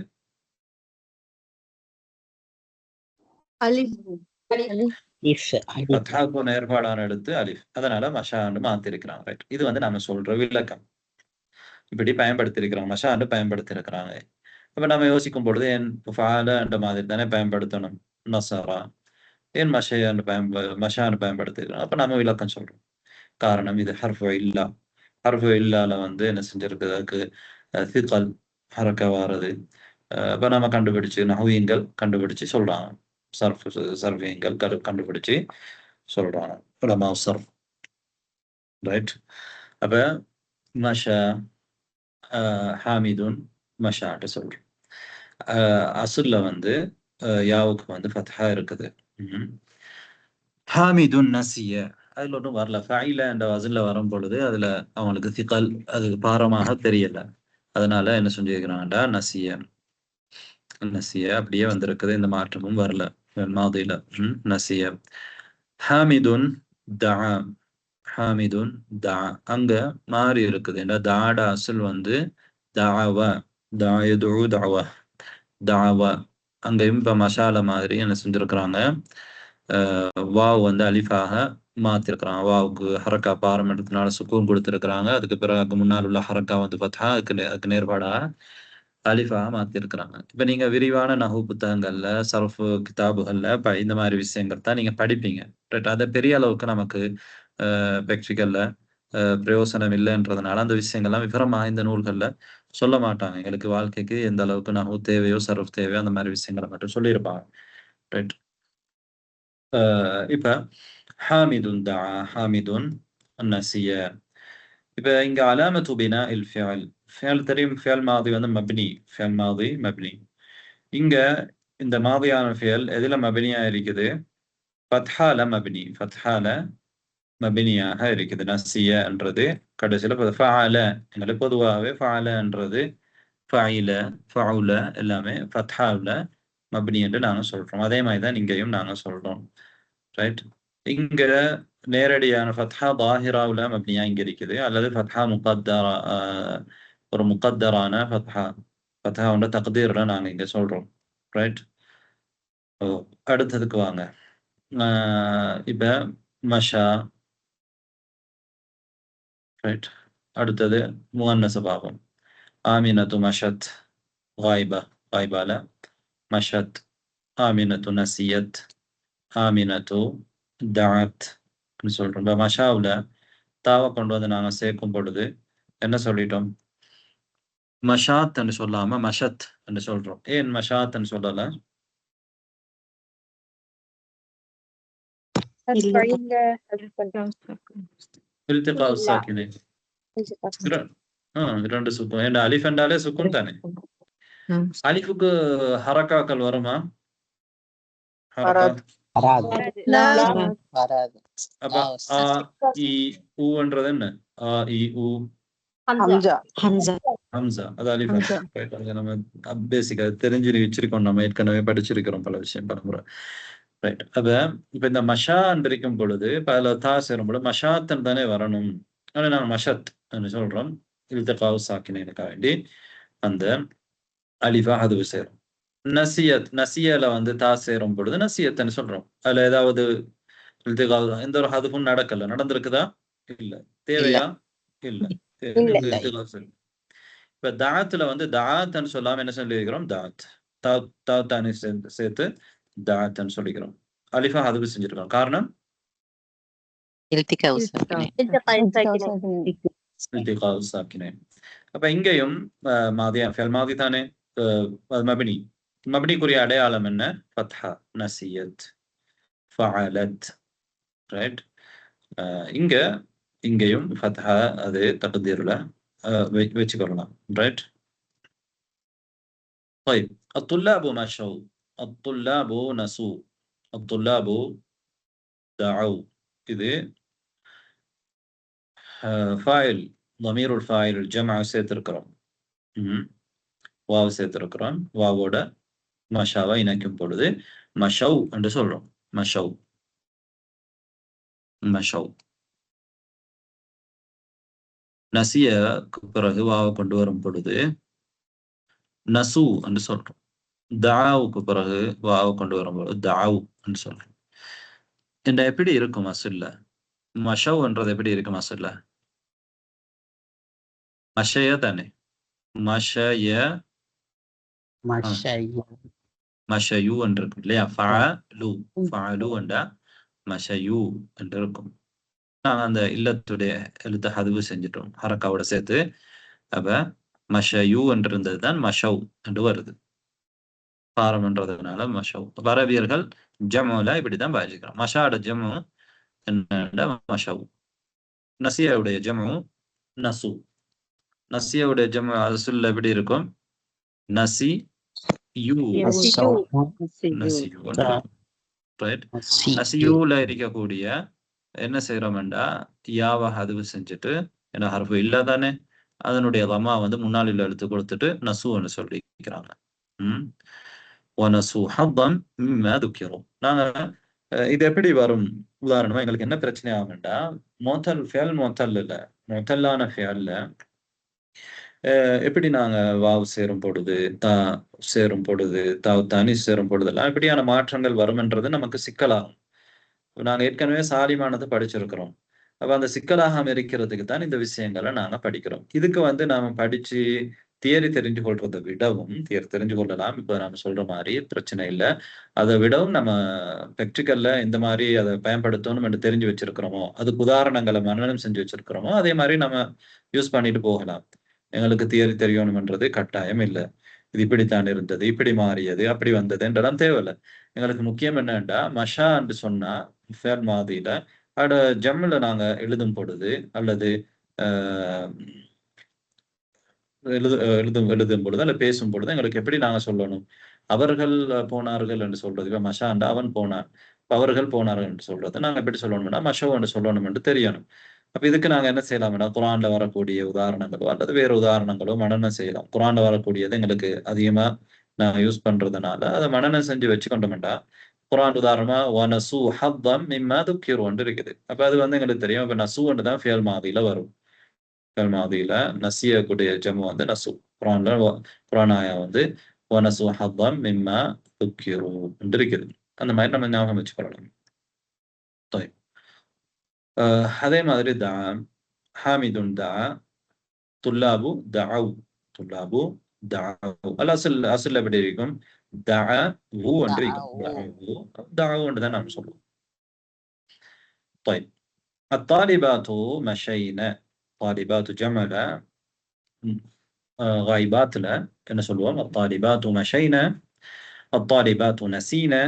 ஃபத்ஹாக்கு நேர்பாடான எழுத்து அலிஃப். அதனால மஷான்னு மாத்திருக்கிறாங்க. ரைட். இது வந்து நம்ம சொல்ற விளக்கம். இப்படி பயன்படுத்தியிருக்கிறாங்க, மஷான்னு பயன்படுத்தியிருக்கிறாங்க. அப்ப நம்ம யோசிக்கும் பொழுது என் ஃபால என்ற மாதிரி தானே பயன்படுத்தணும் நசரா, ஏன் மஷான்னு பயன்படுத்திருக்கிறோம்? அப்ப நம்ம விளக்கம் சொல்றோம். காரணம் இது ஹர்ஃபு இல்லா. ஹர்ஃபு இல்லால வந்து என்ன செஞ்சிருக்கு, அதுக்கு சிகல் ஹரக்க வாரது. அப்ப நம்ம கண்டுபிடிச்சு நஹ்வீன்கள் கண்டுபிடிச்சு சொல்றாங்க, சர்ஃபீன்கள் கண்டுபிடிச்சு சொல்றாங்க உலமா சர்ஃப். ரைட். அப்ப மஷா ஹாமிதுன் மஷாட்டு சொல்றோம். அசுல்ல வந்து யாவுக்கு வந்து ஃபத்ஹா இருக்குது. ஹாமிதுன் நசிய அதுல ஒன்றும் வரல. ஃபைல என்ற வசல்ல வரும் பொழுது அதுல அவங்களுக்கு திகல் அது பாரமாக தெரியல. அதனால என்ன செஞ்சிருக்கிறாங்கடா, நசிய நசிய அப்படியே வந்திருக்குது, இந்த மாற்றமும் வரல மாதில. நசிய. ஹாமிதுன் தா, ஹாமிதுன் தா அங்க மாறி இருக்குது. ஏன்னா தாட அசுல் வந்து தாவா, தாயுது தாவா, தாவா. அங்கேயும் இப்ப மசாலா மாதிரி என்ன செஞ்சிருக்கிறாங்க, வாவ் வந்து அலிஃபாக மாத்திருக்கிறாங்க. வாவுக்கு ஹரக்கா பாரம்பரியத்தினால சுக்கூன் கொடுத்திருக்கிறாங்க. அதுக்கு பிறகு முன்னால் உள்ள ஹரக்கா வந்து பார்த்தா அதுக்கு நேர்பாடா அலிஃபாக மாத்திருக்கிறாங்க. இப்ப நீங்க விரிவான நஹு புத்தகங்கள்ல, சர்ஃப் கிதாபுகள்ல இந்த மாதிரி விஷயங்கள் தான் நீங்க படிப்பீங்க. ரைட். அதை பெரிய அளவுக்கு நமக்கு பிராக்டிகல்ல பிரயோசனம் இல்லைன்றதுனால அந்த விஷயங்கள்லாம் விவரமா இந்த நூல்கள்ல சொல்ல மாட்டாங்க. எங்களுக்கு வாழ்க்கைக்கு எந்த அளவுக்கு நஹு தேவையோ சர்ஃப் தேவையோ அந்த மாதிரி விஷயங்களை மட்டும் சொல்லியிருப்பாங்க. ரைட். இப்ப ஹாமிதுன் தா, ஹாமிதுன் நசிய. இப்ப இங்க அலாமத்து பினா இல் ஃபியல். ஃபியல் தெரியும், ஃபியல் மாதி வந்து மப்னி, ஃபியல் மாதி மப்னி. இங்க இந்த மாதியான ஃபியல் எதுல மப்னியா இருக்குது? ஃபத்ஹால மப்னி, ஃபத்ஹால மப்னியாக இருக்குது. நசிய என்றது கடைசியில ஃபஅல. எங்களுக்கு பொதுவாகவே ஃபஅலன்றது ஃபஅயில, ஃபஅல எல்லாமே ஃபத்ஹால மப்னி என்று நாங்க சொல்றோம். அதே மாதிரி தான் இங்கேயும் நாங்க சொல்றோம். ரைட். இங்க நேரடியான ஃபத்ஹா தாஹிராவுல மப்னியா இங்க இருக்குது, அல்லது ஃபத்ஹா முகத்தரா, ஒரு முகத்தரான ஃபத்ஹா, ஃபத்ஹாவோட தக்தீர்ல நாங்க இங்க சொல்றோம். ரைட். அடுத்ததுக்கு வாங்க. இப்ப மஷா. ரைட். அடுத்தது முஅன்னஸ் பாவம். ஆமினத்து மஷத், காயிபா, காயிபால மஷத். ஆமினத்து நசியத், ஆமினத்து தஅத் சொல்றோம். மஷாவுல தாவை கொண்டு வந்து நாங்க சேர்க்கும் பொழுது என்ன சொல்லிட்டோம்? மஷாத் என்று சொல்லாம மஷத் என்று சொல்றோம். ஏன் மஷாத் என்று சொல்லல? இல்திகா சாக்கினைன். இரண்டு சுக்கூன். ஏன்னா அலிஃப் என்றாலே சுக்கூன் தானே. அலிஃபுக்கு ஹரக்காக்கள் வருமா? அப்ப ஆ இ ஊன்றது என்ன? ஆ இ ஊ ஹம்சா. அது அலிஃப். நம்ம பேசிக்கா தெரிஞ்சு வச்சிருக்கோம், நம்ம ஏற்கனவே படிச்சிருக்கிறோம் பல விஷயம் பலமுறை. ரைட். அப்ப இப்ப இந்த மஷா இருக்கும் பொழுது பல தா சேரும் பொழுது மஷாத்தன் தானே வரணும். ஆனா நாங்க மஷத் என்று சொல்றோம். இல்திகாவு சாக்கினைனுக்காக வேண்டி அந்த அலிஃபா அதுவு சேரும். நசியத், நசியல வந்து தா சேரும் பொழுது நசியத்ன்னு சொல்றோம். அதுல ஏதாவது எந்த ஒரு ஹதுஃபும் நடக்கல, நடந்திருக்குதா? இல்ல. தேவையா? இல்ல. இப்ப தாத்துல வந்து தாத்ன்னு சொல்லாம என்ன சொல்லியிருக்கிறோம்? தாத். தாத்தானி சேர்த்து தாத்ன்னு சொல்லிக்கிறோம். அலிஃபா அதுவு செஞ்சிருக்கோம். காரணம் இல்திகாவு சாக்கினைன். அப்ப இங்கேயும் மாதியா ஃபியல் மாதி தானே, மப்னி. மப்னிக்குரிய அடையாளம் என்ன? ஃபத்ஹா. நசியத், ஃபஅலத். ரைட். இங்கேயும் ஃபத்ஹா அது தக்தீர்ல வச்சுக்கொள்ளலாம். ரைட். طيب الطلاب مشوا، الطلاب نسوا، الطلاب دعوا. இது فاعل ضمير الفاعل الجمع சேர்த்திருக்கிறோம். வாவ் சேர்த்திருக்கிறோம். வாவோட மஷாவை இணைக்கும் பொழுது மஷவ் என்று சொல்றோம். மஷவ் மஷவ். நசியக்கு பிறகு வாவை கொண்டு வரும் பொழுது நசு என்று சொல்றோம். தாவுக்கு பிறகு வாவை கொண்டு வரும்போது தாவ் என்று சொல்றோம். இந்த எப்படி இருக்கும் அசுல்ல? மஷவ் என்றது எப்படி இருக்கும் அசுல்ல? மஷய தானே? மஷய மஷயு என்று இருக்கும் இல்லையா? ஃபஅலு ஃபஅலு என்றா மஷயு என்று இருக்கும். நாங்க அந்த இல்லத்துடைய எழுத்தை ஹதுவு செஞ்சிட்டோம் ஹரக்காவோட சேர்த்து. அப்ப மஷயு என்று இருந்தது தான் மஷவ் என்று வருது. பாரம்ன்றதுனால மஷவ். அரபியர்கள் ஜமுல இப்படிதான் பாதிக்கிறோம். மஷாட ஜமு என்னடா மஷவ். நசியாவுடைய ஜமு நசு. நசியாவுடைய ஜமு அசுல்ல எப்படி இருக்கும்? நசி யூ. நசியூல இருக்கக்கூடிய என்ன செய்யறோம்டா யாவ ஹதுவு செஞ்சுட்டு ஏன்னா ஹர்ஃபு இல்ல தானே, அதனுடைய லமா வந்து முன்னாள் எழுத்து கொடுத்துட்டு நசுன்னு சொல்லிக்கிறாங்க. ஒனசு ஹப்பம் துக்கிறோம். நாங்க இது எப்படி வரும்? உதாரணமா எங்களுக்கு என்ன பிரச்சனை ஆகும்டா, மோத்தல் ஃபேல் மோத்தல் இல்ல மொத்தல்லான ஃபேல்ல எப்படி நாங்க வாவ் சேரும் பொழுது தா சேரும் பொழுது தனி சேரும் பொழுதெல்லாம் எப்படியான மாற்றங்கள் வரும்ன்றது நமக்கு சிக்கலாகும். நாங்க ஏற்கனவே சாலிமானதை படிச்சிருக்கிறோம். அப்ப அந்த சிக்கலாக இருக்கிறதுக்கு தான் இந்த விஷயங்களை நாங்க படிக்கிறோம். இதுக்கு வந்து நாம படிச்சு தியரி தெரிஞ்சு கொள்றதை விடவும், தியரி தெரிஞ்சு கொள்ளலாம், இப்ப நாம சொல்ற மாதிரி பிரச்சனை இல்லை. அதை விடவும் நம்ம பிராக்டிக்கல்ல இந்த மாதிரி அதை பயன்படுத்தணும் தெரிஞ்சு வச்சிருக்கிறோமோ, அதுக்கு உதாரணங்களை மனனம் செஞ்சு வச்சிருக்கிறோமோ, அதே மாதிரி நம்ம யூஸ் பண்ணிட்டு போகலாம். எங்களுக்கு தியரி தெரியணும்ன்றது கட்டாயம் இல்லை. இது இப்படித்தான் இருந்தது, இப்படி மாறியது, அப்படி வந்ததுன்றதான் தேவையில்லை. எங்களுக்கு முக்கியம் என்னன்னா மஷா என்று சொன்னா ஃபேல் மாதியில அட ஜம்முல நாங்க எழுதும் பொழுது அல்லது எழுதும் பொழுது அல்ல பேசும் பொழுது எங்களுக்கு எப்படி நாங்க சொல்லணும்? அவர்கள் போனார்கள் என்று சொல்றது. இப்ப மஷாண்டா அவன் போனான், அவர்கள் போனார்கள் என்று சொல்றது நாங்க எப்படி சொல்லணும்னா மஷோ என்று சொல்லணும் என்று தெரியணும். அப்ப இதுக்கு நாங்க என்ன செய்யலாம்னா குரான்ல வரக்கூடிய உதாரணங்களோ அல்லது வேறு உதாரணங்களோ மனனம் செய்யலாம். குரான்ல வரக்கூடியது எங்களுக்கு அதிகமா நான் யூஸ் பண்றதுனால அதை மனனம் செஞ்சு வச்சுக்கொண்டோம்டா குரான் உதாரணமா வனசு ஹப்பம் மிம்மா துக்கிரோன்னு இருக்குது. அப்ப அது வந்து எங்களுக்கு தெரியும். இப்ப நசுன்னு தான் ஃபியல் மாதியில வரும். ஃபியல் மாதியில நசிய கூடிய ஜம்மு வந்து நசு. குரான் ஆயா வந்து வனசு ஹப்பம் மிம்மா துக்கிரோ என்று இருக்குது. அந்த மாதிரி நம்ம ஞாபகம் வச்சுக்கொள்ளணும். அதே மாதிரி தா ஹாமிதுன் தா துல்லாபு தஅவ் துல்லாபு தஅவ் அசல் எப்படி இருக்கும்? دعوا என்று دعوا என்று தான் நாம் சொல்லுவோம். طيب الطالبات مشينا. طالبات جمع غائبات ல என்ன சொல்லுவோம்? الطالبات مشينا، الطالبات نسينا،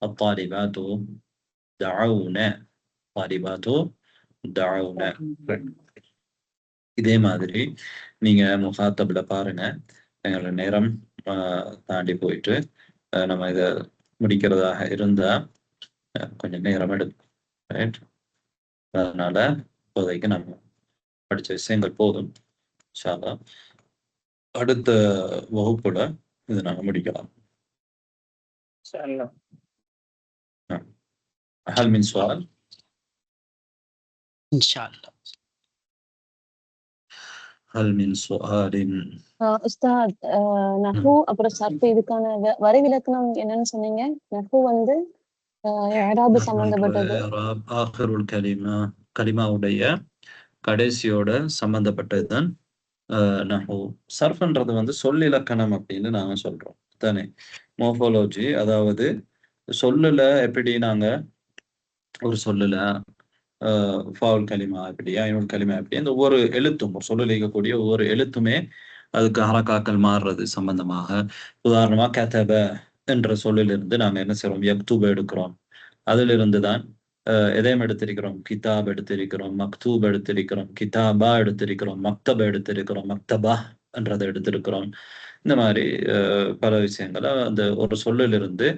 الطالبات دعونا، الطالبات دعونا. இதே மாதிரி நீங்க முகாத்தப்ல பாருங்க. எங்களோட நேரம் தாண்டி போயிட்டு நம்ம இதை முடிக்கிறதாக இருந்தா கொஞ்சம் நேரம் எடுக்கும். ரைட்? அதனால இப்போதைக்கு நம்ம படிச்ச விஷயங்கள் போதும். இன்ஷா அல்லாஹ் அடுத்த வகுப்புல இது நாங்க முடிக்கலாம். هل من سؤال؟ إن شاء الله. هل من سؤال؟ உஸ்தாத், நஹு அப்புறம் சர்ஃப் இதுக்கான வரைவிலக்கணம் என்னன்னு சொன்னீங்க? நஹு வந்து இஅராப் சம்பந்தப்பட்டது. ஆகிருல் கலிமாவுடைய கடைசியோட சம்பந்தப்பட்டதுதான் நஹு. சர்ஃப்ன்றது வந்து சொல்லிலக்கணம் அப்படின்னு நாங்க சொல்றோம் தானே. மோர்ஃபாலஜி, அதாவது சொல்லுல எப்படி நாங்க ஒரு சொல்லுல ஃபாவுல் கலிமா எப்படி, ஐனுல் கலிமா எப்படி, அந்த ஒவ்வொரு எழுத்தும் ஒரு சொல்லில் இருக்கக்கூடிய ஒவ்வொரு எழுத்துமே அதுக்கு ஹரக்காக்கள் மாறுறது சம்பந்தமாக. உதாரணமா கதப என்ற சொல்லிலிருந்து நாங்க என்ன செய்றோம்? யக்தூப் எடுக்கிறோம். அதிலிருந்து தான் எதையும் எடுத்திருக்கிறோம்? கிதாப் எடுத்திருக்கிறோம், மக்தூப் எடுத்திருக்கிறோம், கிதாபா எடுத்திருக்கிறோம், மக்தப எடுத்திருக்கிறோம், மக்தபா என்றதை எடுத்திருக்கிறோம். இந்த மாதிரி பல விஷயங்களை அந்த ஒரு சொல்லிலிருந்து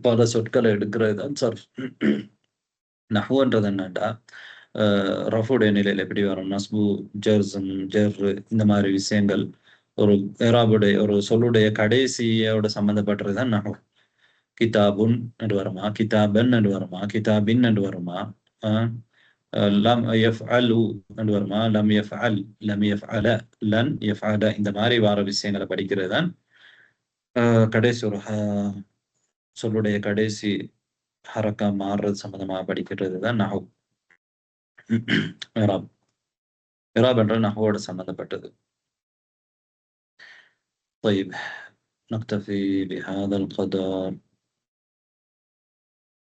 பல சொற்களை எடுக்கிறது தான் சர்ஃப். நஹ்வுன்றது என்னன்னா ரஃபுடைய நிலையில் எப்படி வரும்? நஸ்பு, ஜர்ஸம், ஜர் இந்த மாதிரி விஷயங்கள் ஒரு ஏராபுடைய ஒரு சொல்லுடைய கடைசியோட சம்பந்தப்பட்டது தான் நஹு. கிதாபுன் என்று வருமா, கிதாபன் என்று வருமா, கிதாபின் என்று வருமா, லம் யஃப்அலு என்று வருமா, லம் யஃப்அல், லம் யஃப்அல, லன் யஃப்அல, இந்த மாதிரி வார விஷயங்களை படிக்கிறது தான் கடைசி ஒரு சொல்லுடைய கடைசி ஹரக்கா மாறுறது சம்பந்தமாக படிக்கிறது தான் நஹு. இராப் இராப் என்ற நஹுவோட சம்பந்தப்பட்டது. طيب نكتفي بهذا القدر.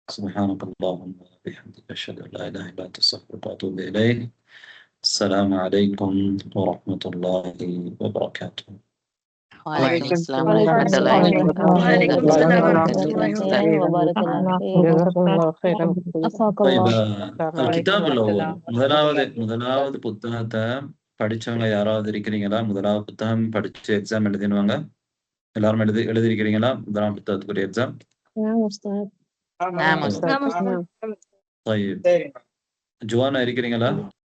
سبحانك اللهم وبحمدك أشهد أن لا إله إلا أنت أستغفرك وأتوب إليك. السلام عليكم ورحمة الله وبركاته. وعليكم السلام وعليكم ورحمة الله السلام وبركاته. ورحمة الله وعليكم وبركاته. السلام جزاك الله خيرا وبارك الله فيك. جزاكم الله خيرا. عفاك طيب الله. الكتاب الأول முதலாவது புத்தகத்தை படிச்சவங்க யாராவது இருக்கிறீங்களா? முதலாவது புத்தகம் படிச்சு எக்ஸாம் எழுதினுவாங்க. எல்லாரும் எழுதிருக்கிறீங்களா முதலாம் புத்தகத்துக்குரிய எக்ஸாம்? نعم أستاذ. نعم أستاذ. نعم أستاذ. طيب ஜுவானா இருக்கிறீங்களா?